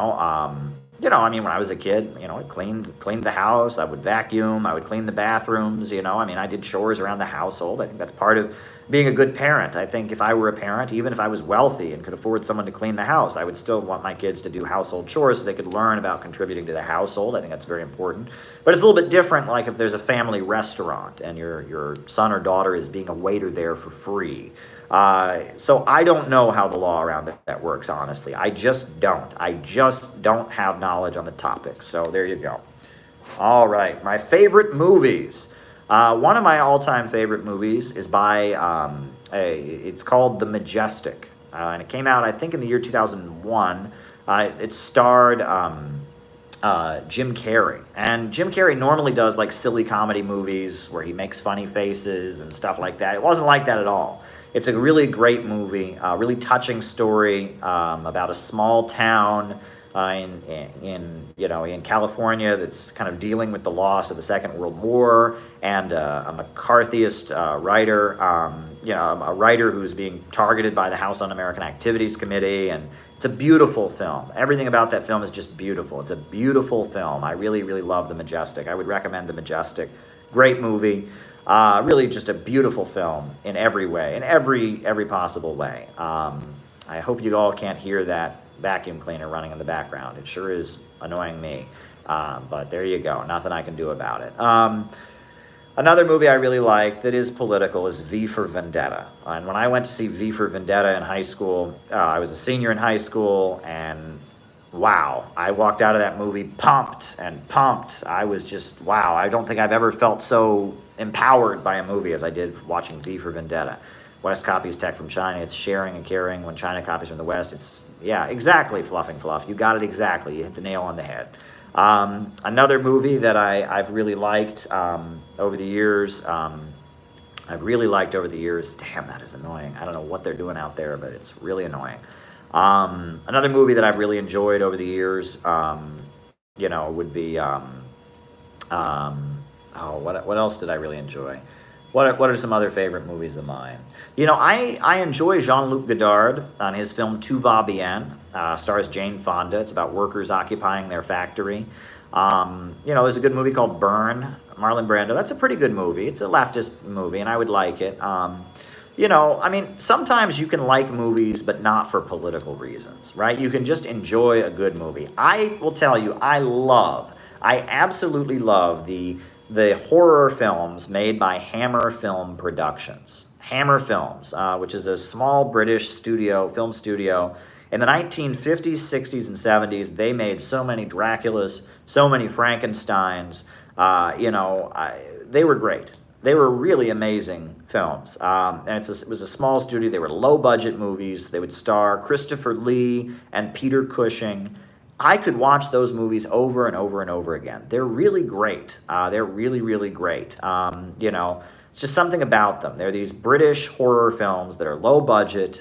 I was a kid, I cleaned the house, I would vacuum, I would clean the bathrooms, I did chores around the household. I think that's part of being a good parent. I think if I were a parent, even if I was wealthy and could afford someone to clean the house, I would still want my kids to do household chores so they could learn about contributing to the household. I think that's very important. But it's a little bit different, like if there's a family restaurant and your son or daughter is being a waiter there for free. So I don't know how the law around that works, honestly. I just don't have knowledge on the topic. So there you go. All right, my favorite movies. One of my all-time favorite movies is by, it's called The Majestic. And it came out, I think, in the year 2001. It starred Jim Carrey. And Jim Carrey normally does like silly comedy movies where he makes funny faces and stuff like that. It wasn't like that at all. It's a really great movie, a really touching story about a small town in California that's kind of dealing with the loss of the Second World War, and a McCarthyist writer, a writer who's being targeted by the House Un-American Activities Committee, and it's a beautiful film. Everything about that film is just beautiful. It's a beautiful film. I really, really love The Majestic. I would recommend The Majestic. Great movie. Really just a beautiful film in every way, in every possible way. I hope you all can't hear that vacuum cleaner running in the background. It sure is annoying me. But there you go. Nothing I can do about it. Another movie I really like that is political is V for Vendetta. And when I went to see V for Vendetta in high school, I was a senior in high school, and wow, I walked out of that movie pumped and pumped. I was just, wow, I don't think I've ever felt so empowered by a movie as I did watching V for Vendetta. West copies tech from China, it's sharing and caring. When China copies from the West, it's, yeah, exactly, fluffing fluff. You got it exactly. You hit the nail on the head. Another movie that I've really liked over the years, damn, that is annoying. I don't know what they're doing out there, but it's really annoying. Another movie that I've really enjoyed over the years, would be, what else did I really enjoy? What are some other favorite movies of mine? I enjoy Jean-Luc Godard on his film Tout va bien. Stars Jane Fonda. It's about workers occupying their factory. There's a good movie called Burn, Marlon Brando. That's a pretty good movie. It's a leftist movie, and I would like it. Sometimes you can like movies, but not for political reasons, right? You can just enjoy a good movie. I will tell you, I absolutely love the horror films made by Hammer Film Productions. Hammer Films, which is a small British film studio. In the 1950s, 60s, and 70s, they made so many Draculas, so many Frankensteins. They were great. They were really amazing films. And it was a small studio. They were low-budget movies. They would star Christopher Lee and Peter Cushing. I could watch those movies over and over and over again. They're really great. They're really, really great. It's just something about them. They're these British horror films that are low budget.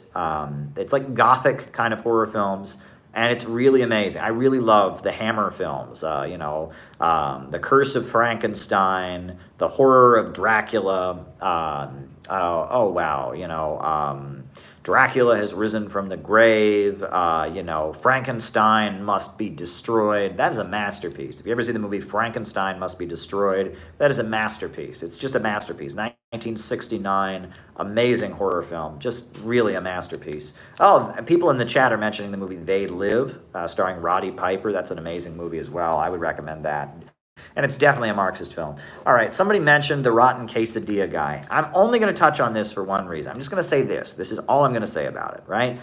It's like gothic kind of horror films, and it's really amazing. I really love the Hammer films. The Curse of Frankenstein, The Horror of Dracula. Dracula has risen from the grave. Frankenstein must be destroyed. That is a masterpiece. If you ever see the movie Frankenstein Must Be Destroyed, that is a masterpiece. It's just a masterpiece. 1969, amazing horror film. Just really a masterpiece. Oh, people in the chat are mentioning the movie They Live, starring Roddy Piper. That's an amazing movie as well. I would recommend that. And it's definitely a Marxist film. All right, somebody mentioned the rotten quesadilla guy. I'm only going to touch on this for one reason. I'm just going to say this. This is all I'm going to say about it, right?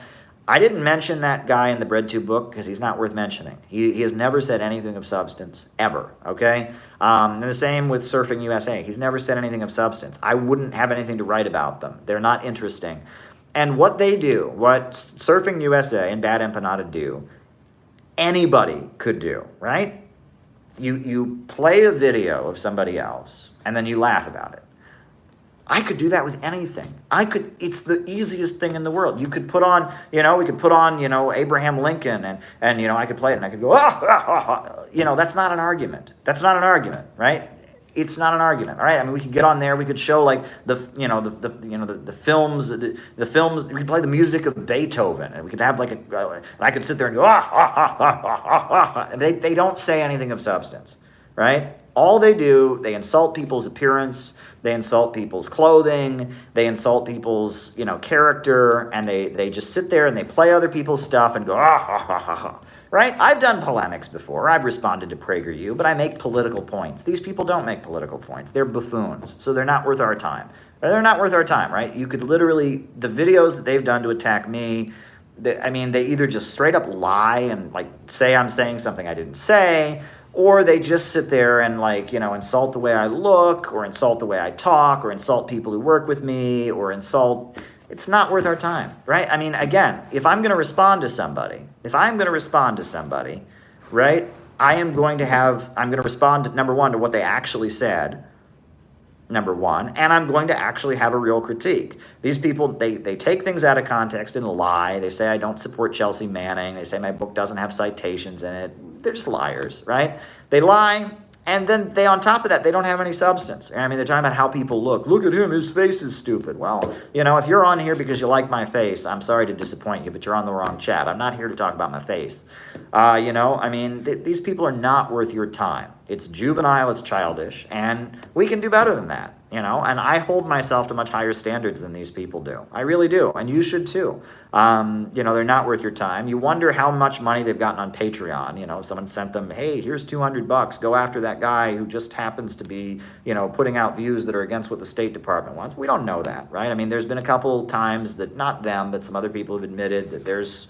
I didn't mention that guy in the BreadTube book because he's not worth mentioning. He has never said anything of substance, ever, okay? And the same with Surfing USA. He's never said anything of substance. I wouldn't have anything to write about them. They're not interesting. And what they do, what Surfing USA and Bad Empanada do, anybody could do, right? You play a video of somebody else, and then you laugh about it. I could do that with anything. It's the easiest thing in the world. You could put on, we could put on, Abraham Lincoln, and I could play it, and I could go, that's not an argument. That's not an argument, right? It's not an argument, all right? I mean, we could get on there. We could show like the films. The films. We could play the music of Beethoven, and we could have like I could sit there and go And they don't say anything of substance, right? All they do, they insult people's appearance. They insult people's clothing. They insult people's character, and they just sit there and they play other people's stuff and go Right? I've done polemics before. I've responded to PragerU, but I make political points. These people don't make political points. They're buffoons, so they're not worth our time. They're not worth our time, right? You could literally, the videos that they've done to attack me, they either just straight up lie and say I'm saying something I didn't say, or they just sit there and insult the way I look, or insult the way I talk, or insult people who work with me, or insult... It's not worth our time, right? I mean, again, if I'm going to respond to somebody, right, I'm going to respond, number one, to what they actually said. number one, and I'm going to actually have a real critique. These people, they take things out of context and lie. They say I don't support Chelsea Manning. They say my book doesn't have citations in it. They're just liars, right? They lie, and then on top of that, they don't have any substance. I mean, they're talking about how people look. Look at him, his face is stupid. Well, if you're on here because you like my face, I'm sorry to disappoint you, but you're on the wrong chat. I'm not here to talk about my face. These people are not worth your time. It's juvenile, it's childish, and we can do better than that, and I hold myself to much higher standards than these people do. I really do, and you should too. They're not worth your time. You wonder how much money they've gotten on Patreon. Someone sent them, hey, here's $200, go after that guy who just happens to be, putting out views that are against what the State Department wants. We don't know that, right? I mean, there's been a couple times that, not them, but some other people have admitted that there's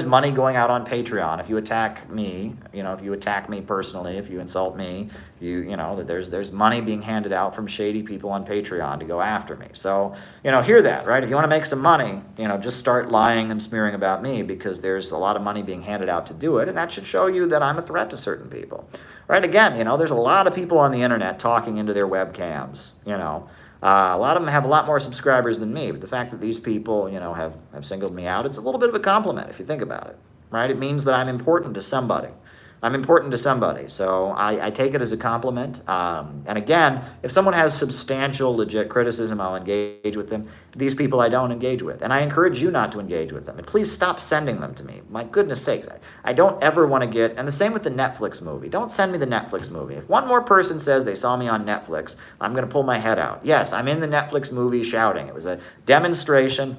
money going out on Patreon. If you attack me, if you attack me personally, if you insult me, that there's money being handed out from shady people on Patreon to go after me. So, hear that, right? If you want to make some money, just start lying and smearing about me, because there's a lot of money being handed out to do it, and that should show you that I'm a threat to certain people, right? Again, there's a lot of people on the internet talking into their webcams, a lot of them have a lot more subscribers than me, but the fact that these people, have singled me out, it's a little bit of a compliment if you think about it, right? It means that I'm important to somebody. So I take it as a compliment. And again, if someone has substantial, legit criticism, I'll engage with them. These people I don't engage with. And I encourage you not to engage with them. And please stop sending them to me. My goodness sakes. I don't ever want to get, and the same with the Netflix movie. Don't send me the Netflix movie. If one more person says they saw me on Netflix, I'm going to pull my head out. Yes, I'm in the Netflix movie shouting. It was a demonstration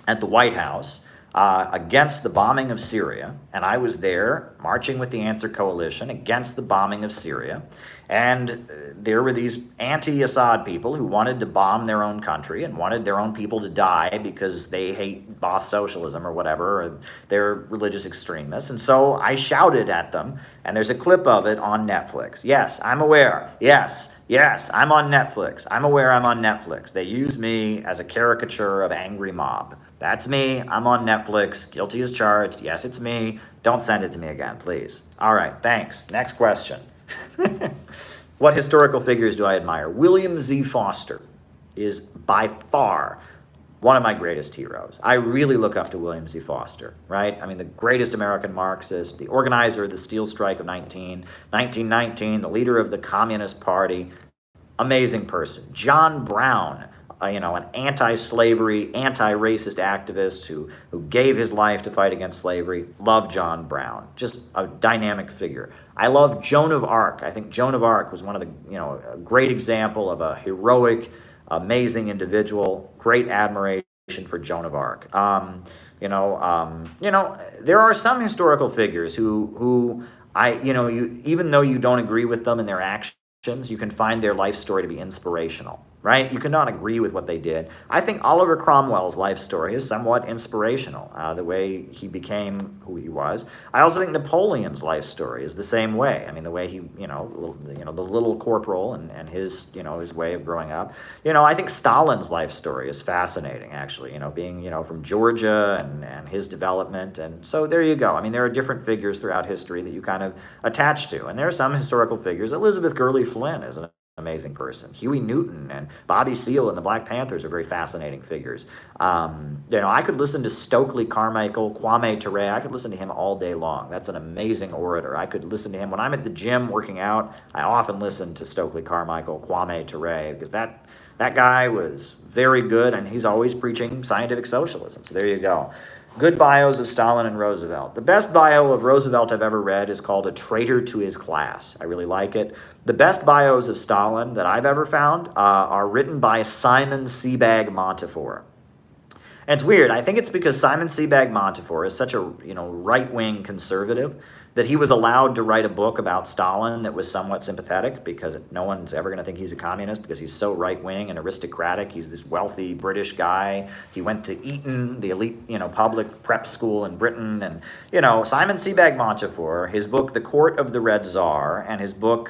at the White House against the bombing of Syria, and I was there marching with the Answer Coalition against the bombing of Syria, and there were these anti-Assad people who wanted to bomb their own country and wanted their own people to die because they hate Ba'ath socialism or whatever, or they're religious extremists, and so I shouted at them, and there's a clip of it on Netflix. Yes, I'm aware. Yes, I'm on Netflix. I'm aware I'm on Netflix. They use me as a caricature of angry mob. That's me. I'm on Netflix. Guilty as charged. Yes, it's me. Don't send it to me again, please. All right, thanks. Next question. What historical figures do I admire? William Z. Foster is by far one of my greatest heroes. I really look up to William Z. Foster, right? I mean, the greatest American Marxist, the organizer of the Steel Strike of 1919, the leader of the Communist Party, amazing person. John Brown, an anti-slavery, anti-racist activist who gave his life to fight against slavery. Love John Brown, just a dynamic figure. I love Joan of Arc. I think Joan of Arc was one of the, a great example of a heroic, amazing individual. Great admiration for Joan of Arc. There are some historical figures who even though you don't agree with them in their actions, you can find their life story to be inspirational, right? You cannot agree with what they did. I think Oliver Cromwell's life story is somewhat inspirational, the way he became who he was. I also think Napoleon's life story is the same way. I mean, the way he, the little corporal and his, his way of growing up. I think Stalin's life story is fascinating, actually, being, from Georgia and his development. And so there you go. I mean, there are different figures throughout history that you kind of attach to. And there are some historical figures. Elizabeth Gurley Flynn is an amazing person. Huey Newton and Bobby Seale and the Black Panthers are very fascinating figures. I could listen to Stokely Carmichael, Kwame Ture. I could listen to him all day long. That's an amazing orator. I could listen to him when I'm at the gym working out. I often listen to Stokely Carmichael, Kwame Ture, because that guy was very good, and he's always preaching scientific socialism. So there you go. Good bios of Stalin and Roosevelt. The best bio of Roosevelt I've ever read is called A Traitor to His Class. I really like it. The best bios of Stalin that I've ever found are written by Simon Sebag Montefiore. And it's weird. I think it's because Simon Sebag Montefiore is such a right-wing conservative that he was allowed to write a book about Stalin that was somewhat sympathetic, because no one's ever going to think he's a communist because he's so right-wing and aristocratic. He's this wealthy British guy. He went to Eton, the elite, public prep school in Britain. And, Simon Sebag Montefiore, his book, The Court of the Red Tsar, and his book,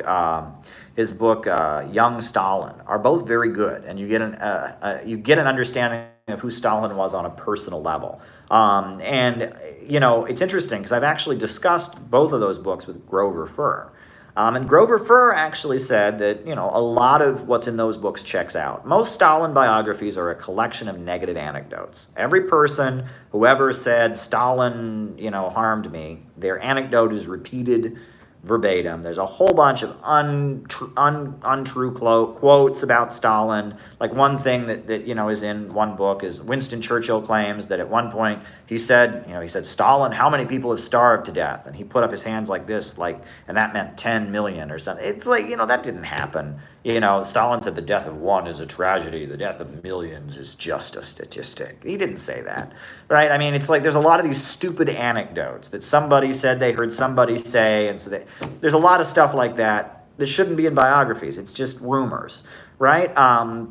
Young Stalin, are both very good. And you get an understanding of who Stalin was on a personal level. It's interesting because I've actually discussed both of those books with Grover Furr. And Grover Furr actually said that, a lot of what's in those books checks out. Most Stalin biographies are a collection of negative anecdotes. Every person who ever said Stalin, harmed me, their anecdote is repeated verbatim. There's a whole bunch of untrue quotes about Stalin. Like one thing that is in one book is Winston Churchill claims that at one point he said, Stalin, how many people have starved to death? And he put up his hands like this, and that meant 10 million or something. It's like, that didn't happen. Stalin said the death of one is a tragedy. The death of millions is just a statistic. He didn't say that, right? I mean, it's like there's a lot of these stupid anecdotes that somebody said they heard somebody say, and so there's a lot of stuff like that shouldn't be in biographies. It's just rumors, right?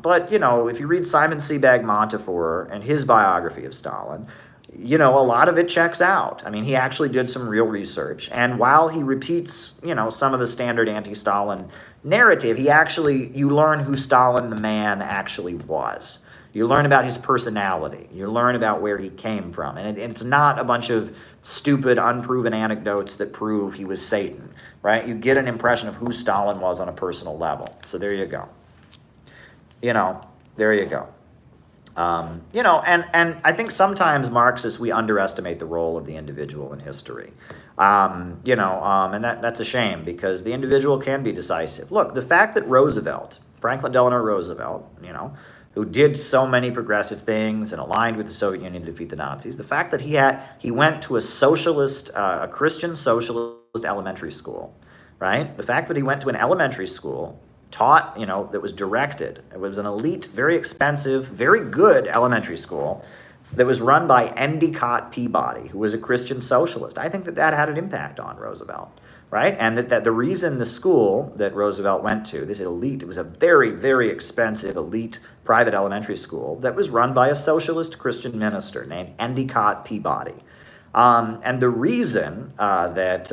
But, if you read Simon Sebag Montefiore and his biography of Stalin, a lot of it checks out. I mean, he actually did some real research. And while he repeats, some of the standard anti-Stalin narrative, you learn who Stalin the man actually was. You learn about his personality. You learn about where he came from. And it's not a bunch of stupid, unproven anecdotes that prove he was Satan, right? You get an impression of who Stalin was on a personal level. So there you go. There you go. And I think sometimes Marxists, we underestimate the role of the individual in history. And that's a shame because the individual can be decisive. Look, the fact that Franklin Delano Roosevelt, who did so many progressive things and aligned with the Soviet Union to defeat the Nazis, the fact that he went to a Christian socialist elementary school, right? The fact that he went to an elementary school taught, that was directed. It was an elite, very expensive, very good elementary school that was run by Endicott Peabody, who was a Christian socialist. I think that had an impact on Roosevelt, right? And that the reason the school that Roosevelt went to, this elite, it was a very, very expensive elite private elementary school that was run by a socialist Christian minister named Endicott Peabody. And the reason that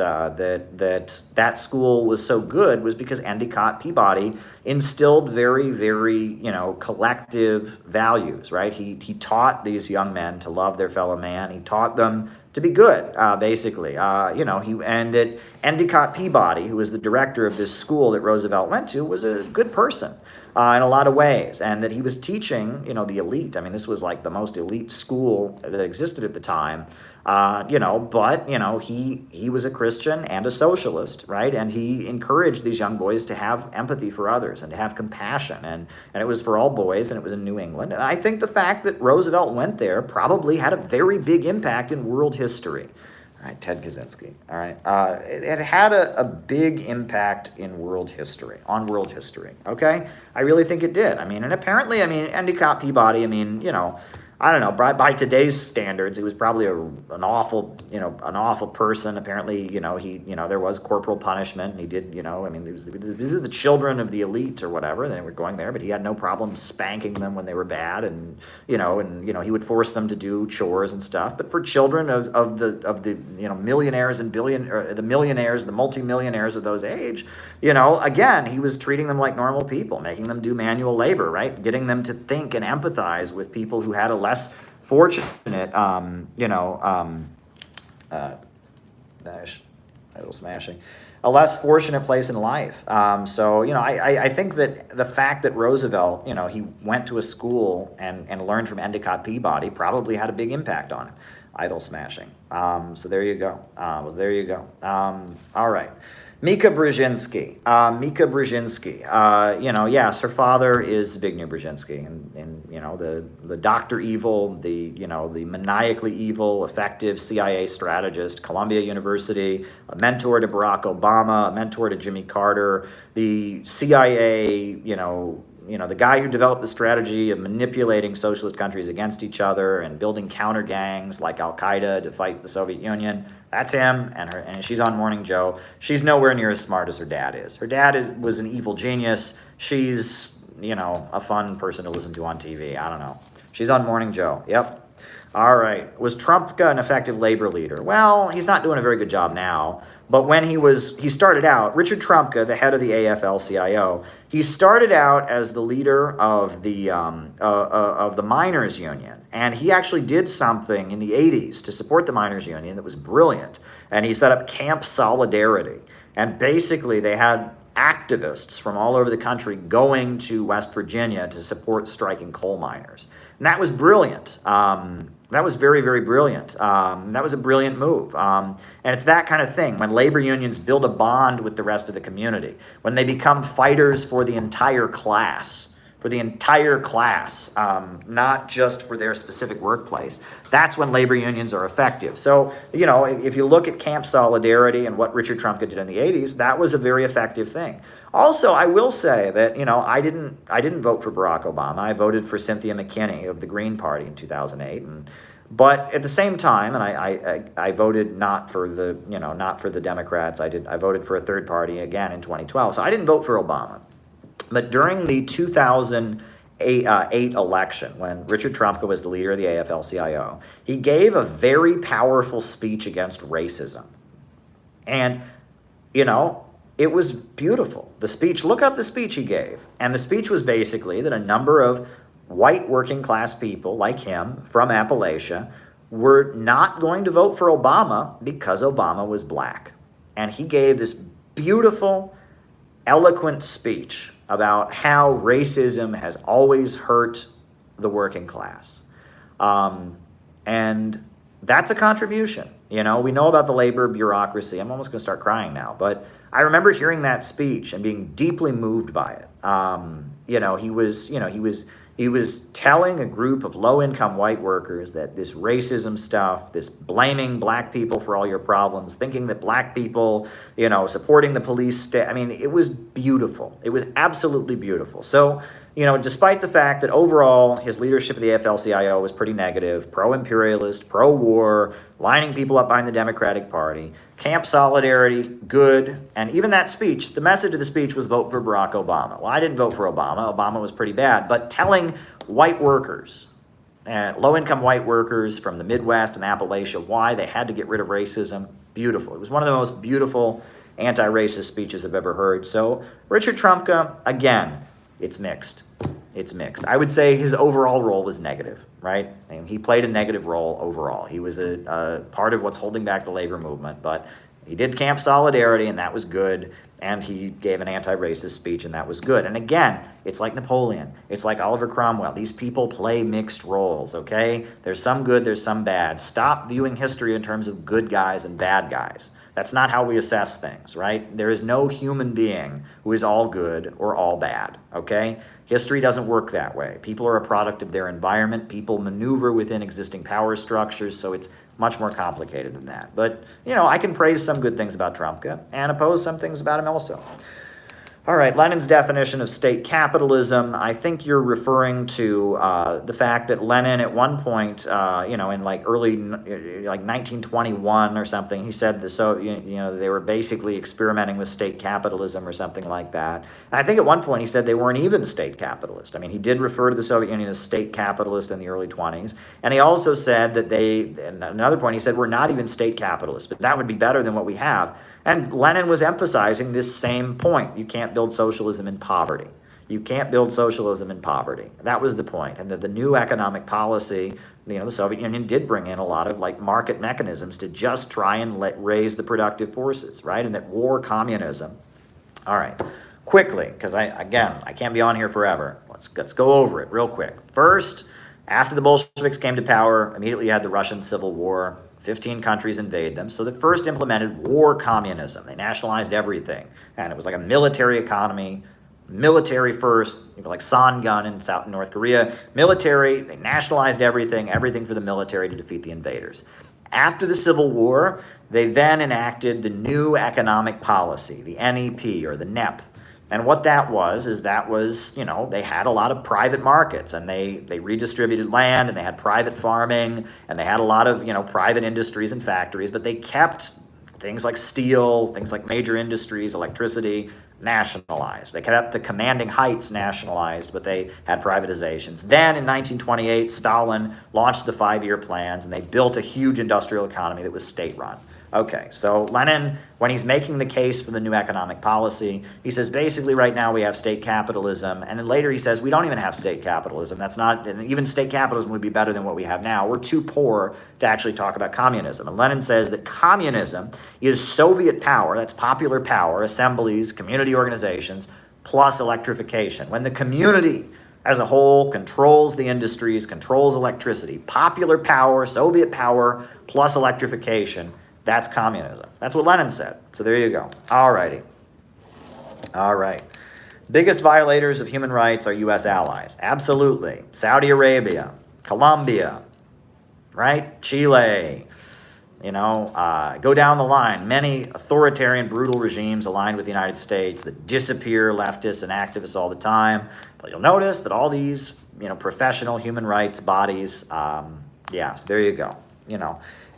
school was so good was because Endicott Peabody instilled very, very, collective values, right? He taught these young men to love their fellow man. He taught them to be good, basically. Endicott Peabody, who was the director of this school that Roosevelt went to, was a good person. In a lot of ways, and that he was teaching, the elite. I mean, this was like the most elite school that existed at the time, but he was a Christian and a socialist, right? And he encouraged these young boys to have empathy for others and to have compassion, and it was for all boys, and it was in New England. And I think the fact that Roosevelt went there probably had a very big impact in world history. All right, Ted Kaczynski. All right, it had a big impact in world history, okay? I really think it did. I mean, and apparently, Endicott Peabody, I don't know, by today's standards, he was probably an awful person. Apparently, there was corporal punishment, and he did, these are the children of the elite or whatever. They were going there, but he had no problem spanking them when they were bad, and he would force them to do chores and stuff. But for children of the millionaires and the multimillionaires of those age, again, he was treating them like normal people, making them do manual labor, right? Getting them to think and empathize with people who had a less fortunate, a less fortunate place in life. I think that the fact that Roosevelt, he went to a school and learned from Endicott Peabody probably had a big impact on him. Idol smashing. So there you go. All right. Mika Brzezinski. Yes, her father is Zbigniew Brzezinski, and the Dr. Evil, the maniacally evil, effective CIA strategist, Columbia University, a mentor to Barack Obama, a mentor to Jimmy Carter, the CIA, the guy who developed the strategy of manipulating socialist countries against each other and building counter gangs like Al-Qaeda to fight the Soviet Union. That's him, and she's on Morning Joe. She's nowhere near as smart as her dad is. Her dad was an evil genius. She's, a fun person to listen to on TV. I don't know. She's on Morning Joe. Yep. All right. Was Trump an effective labor leader? Well, he's not doing a very good job now. But when he started out, Richard Trumka, the head of the AFL-CIO, he started out as the leader of the miners' union. And he actually did something in the 80s to support the miners' union that was brilliant. And he set up Camp Solidarity. And basically they had activists from all over the country going to West Virginia to support striking coal miners. And that was brilliant. That was very, very brilliant. That was a brilliant move. And it's that kind of thing. When labor unions build a bond with the rest of the community, when they become fighters for the entire class, not just for their specific workplace, that's when labor unions are effective. So, if you look at Camp Solidarity and what Richard Trumka did in the 80s, that was a very effective thing. Also, I will say that, I didn't vote for Barack Obama. I voted for Cynthia McKinney of the Green Party in 2008. But at the same time, and I voted not for the Democrats. I voted for a third party again in 2012. So I didn't vote for Obama. But during the 2008 election, when Richard Trumka was the leader of the AFL-CIO, he gave a very powerful speech against racism. And, it was beautiful. The speech, look up the speech he gave. And the speech was basically that a number of white working class people like him from Appalachia were not going to vote for Obama because Obama was black. And he gave this beautiful, eloquent speech about how racism has always hurt the working class. And that's a contribution. We know about the labor bureaucracy. I'm almost going to start crying now, but I remember hearing that speech and being deeply moved by it. He was telling a group of low-income white workers that this racism stuff, this blaming black people for all your problems, thinking that black people, supporting the police state, it was beautiful. It was absolutely beautiful. So, despite the fact that overall his leadership of the AFL-CIO was pretty negative, pro-imperialist, pro-war, lining people up behind the Democratic Party, Camp Solidarity, good, and even that speech, the message of the speech was vote for Barack Obama. Well, I didn't vote for Obama. Obama was pretty bad, but telling white workers, low-income white workers from the Midwest and Appalachia why they had to get rid of racism, beautiful. It was one of the most beautiful anti-racist speeches I've ever heard. So Richard Trumka, again, it's mixed. It's mixed. I would say his overall role was negative, right? And he played a negative role overall. He was a part of what's holding back the labor movement, but he did Camp Solidarity, and that was good. And he gave an anti-racist speech, and that was good. And again, it's like Napoleon. It's like Oliver Cromwell. These people play mixed roles, okay? There's some good, there's some bad. Stop viewing history in terms of good guys and bad guys. That's not how we assess things, right? There is no human being who is all good or all bad, okay? History doesn't work that way. People are a product of their environment. People maneuver within existing power structures, so it's much more complicated than that. But, I can praise some good things about Trumka and oppose some things about him also. All right, Lenin's definition of state capitalism. I think you're referring to the fact that Lenin at one point, in early 1921 or something, he said they were basically experimenting with state capitalism or something like that. And I think at one point he said they weren't even state capitalist. He did refer to the Soviet Union as state capitalist in the early 20s. And he also said that at another point he said we're not even state capitalist, but that would be better than what we have. And Lenin was emphasizing this same point. You can't build socialism in poverty. You can't build socialism in poverty. That was the point. And that the new economic policy, the Soviet Union did bring in a lot of market mechanisms to just try and raise the productive forces, right? And that war communism. All right, quickly, because I can't be on here forever. Let's go over it real quick. First, after the Bolsheviks came to power, immediately you had the Russian Civil War. 15 countries invade them. So they first implemented war communism. They nationalized everything. And it was like a military economy, military first, like Songun in North Korea. Military, they nationalized everything for the military to defeat the invaders. After the Civil War, they then enacted the new economic policy, the NEP or the NEP. And what that was, they had a lot of private markets, and they redistributed land, and they had private farming, and they had a lot of, private industries and factories, but they kept things like steel, things like major industries, electricity, nationalized. They kept the commanding heights nationalized, but they had privatizations. Then in 1928, Stalin launched the 5-year plans, and they built a huge industrial economy that was state-run. Okay, so Lenin, when he's making the case for the new economic policy, he says basically right now we have state capitalism, and then later he says we don't even have state capitalism. That's not, and even state capitalism would be better than what we have now. We're too poor to actually talk about communism. And Lenin says that communism is Soviet power, that's popular power, assemblies, community organizations, plus electrification. When the community as a whole controls the industries, controls electricity, popular power, Soviet power, plus electrification, that's communism. That's what Lenin said. So there you go. All righty. All right. Biggest violators of human rights are U.S. allies. Absolutely. Saudi Arabia, Colombia, right? Chile. Go down the line. Many authoritarian, brutal regimes aligned with the United States that disappear leftists and activists all the time. But you'll notice that all these, professional human rights bodies, so there you go.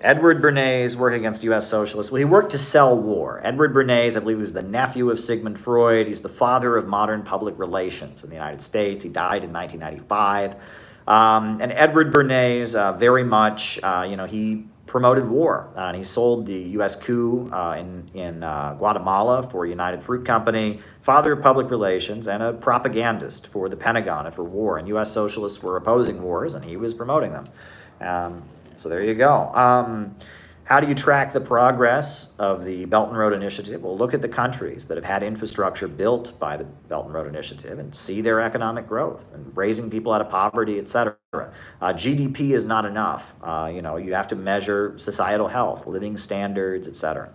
Edward Bernays working against U.S. socialists. Well, he worked to sell war. Edward Bernays, I believe, was the nephew of Sigmund Freud. He's the father of modern public relations in the United States. He died in 1995. And Edward Bernays, very much, he promoted war. And he sold the U.S. coup in Guatemala for United Fruit Company, father of public relations, and a propagandist for the Pentagon and for war. And U.S. socialists were opposing wars, and he was promoting them. So there you go. How do you track the progress of the Belt and Road Initiative? Well, look at the countries that have had infrastructure built by the Belt and Road Initiative and see their economic growth and raising people out of poverty, etc. GDP is not enough. You have to measure societal health, living standards, etc.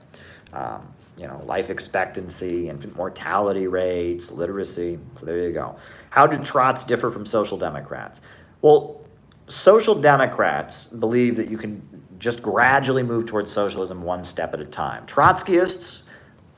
Life expectancy, infant mortality rates, literacy. So there you go. How do Trots differ from social democrats? Well, social democrats believe that you can just gradually move towards socialism one step at a time. Trotskyists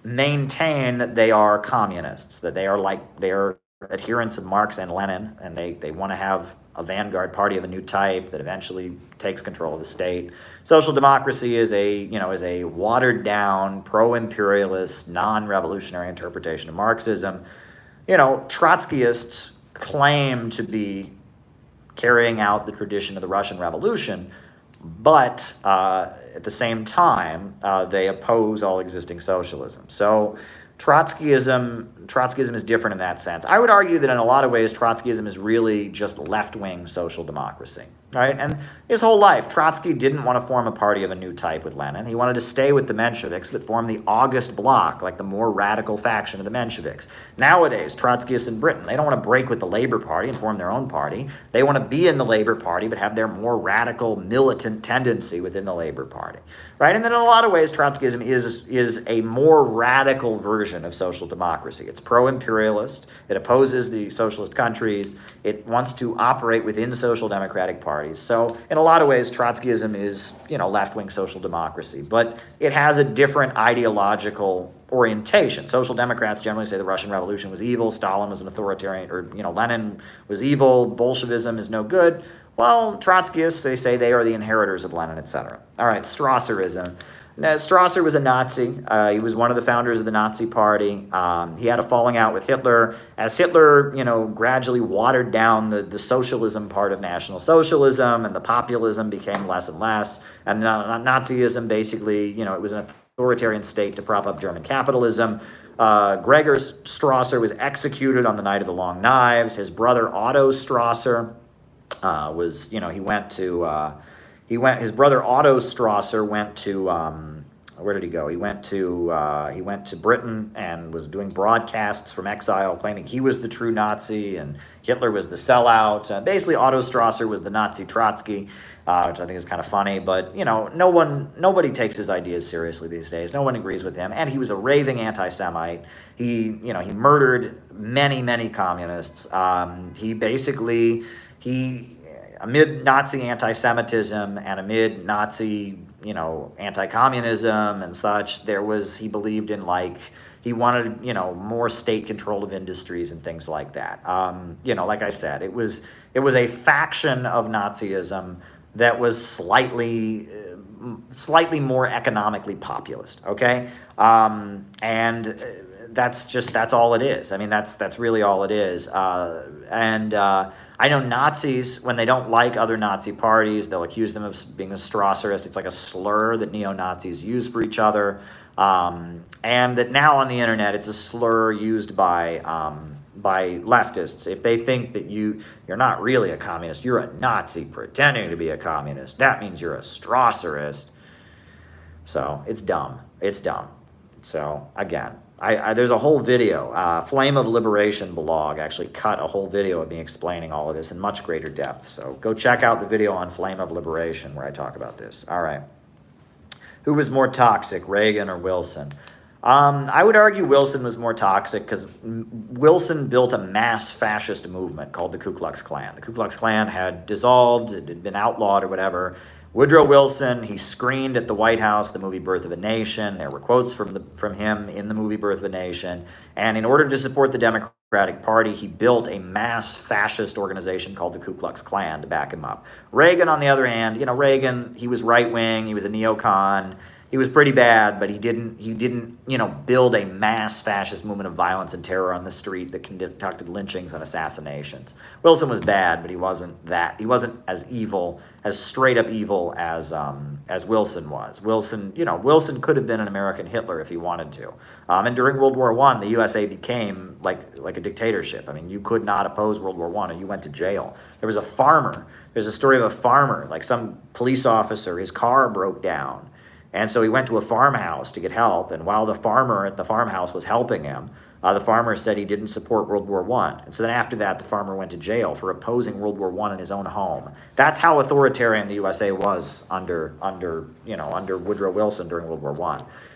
maintain that they are communists, that they are adherents of Marx and Lenin, and they want to have a vanguard party of a new type that eventually takes control of the state. Social democracy is a watered down, pro-imperialist, non-revolutionary interpretation of Marxism. Trotskyists claim to be carrying out the tradition of the Russian Revolution, but at the same time, they oppose all existing socialism. So Trotskyism is different in that sense. I would argue that in a lot of ways, Trotskyism is really just left-wing social democracy, right? And his whole life, Trotsky didn't want to form a party of a new type with Lenin. He wanted to stay with the Mensheviks, but form the August Bloc, like the more radical faction of the Mensheviks. Nowadays, Trotskyists in Britain, they don't want to break with the Labour Party and form their own party. They want to be in the Labour Party, but have their more radical, militant tendency within the Labour Party, right? And then in a lot of ways, Trotskyism is a more radical version of social democracy. It's pro-imperialist. It opposes the socialist countries. It wants to operate within social democratic parties. So in a lot of ways, Trotskyism is, left-wing social democracy, but it has a different ideological orientation. Social democrats generally say the Russian Revolution was evil, Stalin was an authoritarian, or, Lenin was evil, Bolshevism is no good. Well, Trotskyists, they say they are the inheritors of Lenin, etc. All right, Strausserism. Now, Strausser was a Nazi. He was one of the founders of the Nazi Party. He had a falling out with Hitler. As Hitler, gradually watered down the socialism part of National Socialism, and the populism became less and less. And Nazism basically, it was an authoritarian state to prop up German capitalism. Gregor Strasser was executed on the Night of the Long Knives. His brother Otto Strasser his brother Otto Strasser went to, where did he go? He went to Britain and was doing broadcasts from exile, claiming he was the true Nazi and Hitler was the sellout. Basically, Otto Strasser was the Nazi Trotsky, which I think is kind of funny, but, nobody takes his ideas seriously these days. No one agrees with him, and he was a raving anti-Semite. He murdered many, many communists. Amid Nazi anti-Semitism and amid Nazi, anti-communism and such, he believed in he wanted, more state control of industries and things like that. Like I said, it was a faction of Nazism that was slightly more economically populist, okay? And that's all it is. I mean, that's really all it is. I know Nazis, when they don't like other Nazi parties, they'll accuse them of being a Strasserist. It's like a slur that neo-Nazis use for each other. And that now on the internet, it's a slur used by leftists. If they think that you're not really a communist, you're a Nazi pretending to be a communist, that means you're a Strasserist. So it's dumb. It's dumb. So again, there's a whole video. Flame of Liberation blog actually cut a whole video of me explaining all of this in much greater depth. So go check out the video on Flame of Liberation where I talk about this. All right. Who was more toxic, Reagan or Wilson? I would argue Wilson was more toxic because Wilson built a mass fascist movement called the Ku Klux Klan. The Ku Klux Klan had dissolved, it had been outlawed or whatever. Woodrow Wilson, he screened at the White House the movie Birth of a Nation. There were quotes from him in the movie Birth of a Nation. And in order to support the Democratic Party, he built a mass fascist organization called the Ku Klux Klan to back him up. Reagan, on the other hand, Reagan, he was right-wing, he was a neocon. He was pretty bad, but he didn't, build a mass fascist movement of violence and terror on the street that conducted lynchings and assassinations. Wilson was bad, but he wasn't as evil, as straight up evil as Wilson was. Wilson could have been an American Hitler if he wanted to. And during World War I, the USA became like a dictatorship. I mean, you could not oppose World War I, or you went to jail. There was a farmer. There's a story of a farmer, like some police officer, his car broke down. And so he went to a farmhouse to get help, and while the farmer at the farmhouse was helping him, the farmer said he didn't support World War I. And so then after that, the farmer went to jail for opposing World War I in his own home. That's how authoritarian the USA was under Woodrow Wilson during World War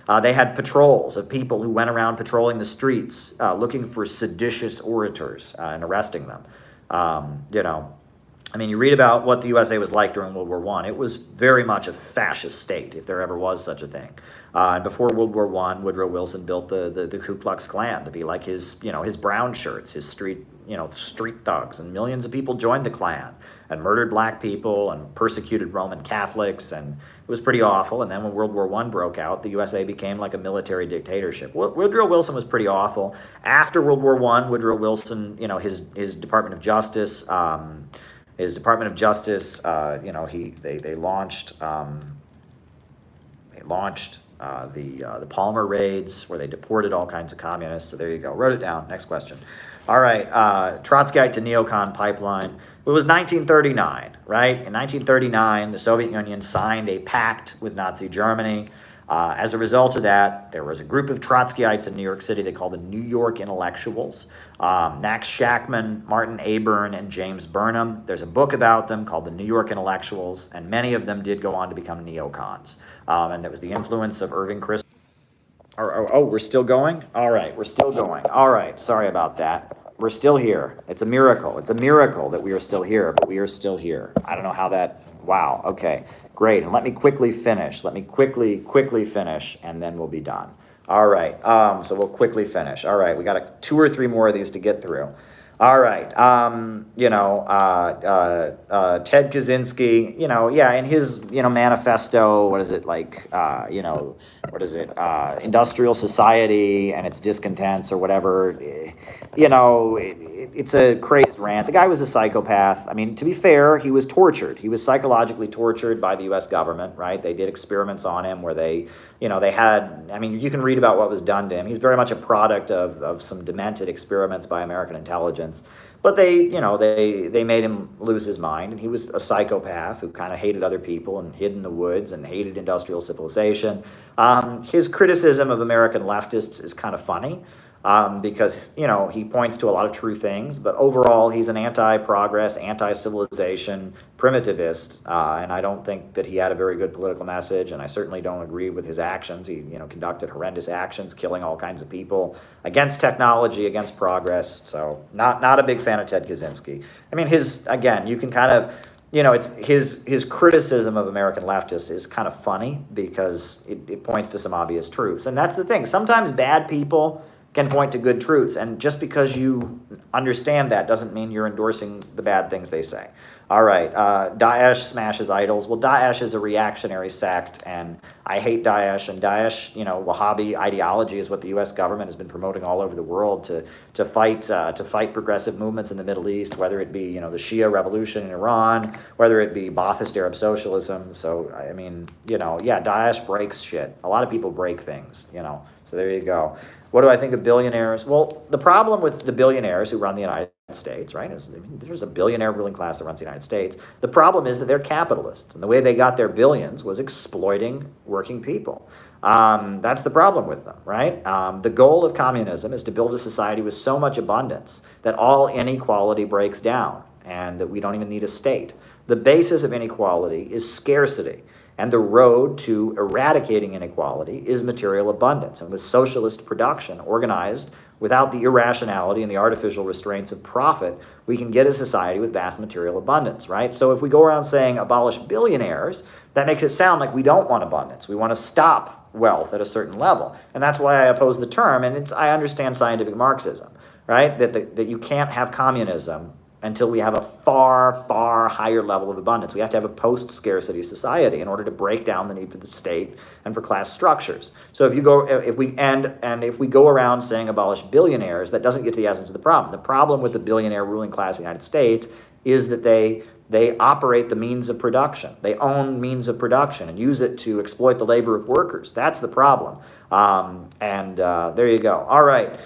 I. They had patrols of people who went around patrolling the streets, looking for seditious orators and arresting them. You read about what the USA was like during World War I. It was very much a fascist state, if there ever was such a thing. And before World War I, Woodrow Wilson built the Ku Klux Klan to be like his brown shirts, his street thugs. And millions of people joined the Klan and murdered black people and persecuted Roman Catholics. And it was pretty awful. And then when World War I broke out, the USA became like a military dictatorship. Woodrow Wilson was pretty awful. After World War I, Woodrow Wilson, his Department of Justice... they launched the Palmer raids where they deported all kinds of communists. So there you go. Wrote it down. Next question. All right. Trotskyite to neocon pipeline. It was 1939, right? In 1939, the Soviet Union signed a pact with Nazi Germany. As a result of that, there was a group of Trotskyites in New York City they called the New York Intellectuals. Max Shachtman, Martin Aburn, and James Burnham. There's a book about them called The New York Intellectuals, and many of them did go on to become neocons. And that was the influence of Irving Kristol. Oh, we're still going? All right, we're still going. All right, sorry about that. We're still here. It's a miracle. It's a miracle that we are still here, but we are still here. I don't know how that... Wow, okay. Great, and let me quickly finish. Let me quickly finish, and then we'll be done. All right, so we'll quickly finish. All right, we got 2 or 3 more of these to get through. All right, Ted Kaczynski, in his, manifesto, what is it, Industrial Society and its discontents or whatever, it's a crazed rant. The guy was a psychopath. I mean, to be fair, he was tortured. He was psychologically tortured by the U.S. government, right? They did experiments on him where they had, you can read about what was done to him. He's very much a product of some demented experiments by American intelligence. But they made him lose his mind, and he was a psychopath who kind of hated other people and hid in the woods and hated industrial civilization. His criticism of American leftists is kind of funny. Because, he points to a lot of true things, but overall he's an anti-progress, anti-civilization, primitivist, and I don't think that he had a very good political message, and I certainly don't agree with his actions. He, conducted horrendous actions, killing all kinds of people, against technology, against progress, so not a big fan of Ted Kaczynski. You can kind of... it's his criticism of American leftists is kind of funny because it points to some obvious truths. And that's the thing. Sometimes bad people can point to good truths. And just because you understand that doesn't mean you're endorsing the bad things they say. All right, Daesh smashes idols. Well, Daesh is a reactionary sect, and I hate Daesh. And Daesh, Wahhabi ideology is what the U.S. government has been promoting all over the world to fight progressive movements in the Middle East, whether it be the Shia revolution in Iran, whether it be Ba'athist Arab socialism. So I mean, Daesh breaks shit. A lot of people break things, So there you go. What do I think of billionaires? Well, the problem with the billionaires who run the United States, right, is there's a billionaire ruling class that runs the United States. The problem is that they're capitalists, and the way they got their billions was exploiting working people. That's the problem with them, right? The goal of communism is to build a society with so much abundance that all inequality breaks down and that we don't even need a state. The basis of inequality is scarcity. And the road to eradicating inequality is material abundance. And with socialist production organized without the irrationality and the artificial restraints of profit, we can get a society with vast material abundance, right? So if we go around saying abolish billionaires, that makes it sound like we don't want abundance. We want to stop wealth at a certain level. And that's why I oppose the term. And I understand scientific Marxism, right? That you can't have communism until we have a far, far higher level of abundance. We have to have a post-scarcity society in order to break down the need for the state and for class structures. So if we go around saying abolish billionaires, that doesn't get to the essence of the problem. The problem with the billionaire ruling class of the United States is that they operate the means of production. They own means of production and use it to exploit the labor of workers. That's the problem. There you go. All right.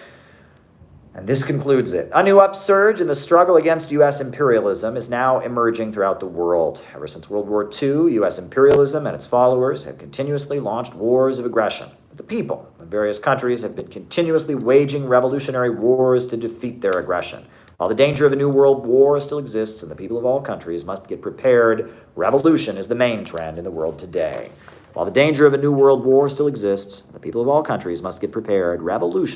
And this concludes it. A new upsurge in the struggle against U.S. imperialism is now emerging throughout the world. Ever since World War II, U.S. imperialism and its followers have continuously launched wars of aggression. But the people of various countries have been continuously waging revolutionary wars to defeat their aggression. While the danger of a new world war still exists and the people of all countries must get prepared, revolution is the main trend in the world today. While the danger of a new world war still exists, the people of all countries must get prepared, revolution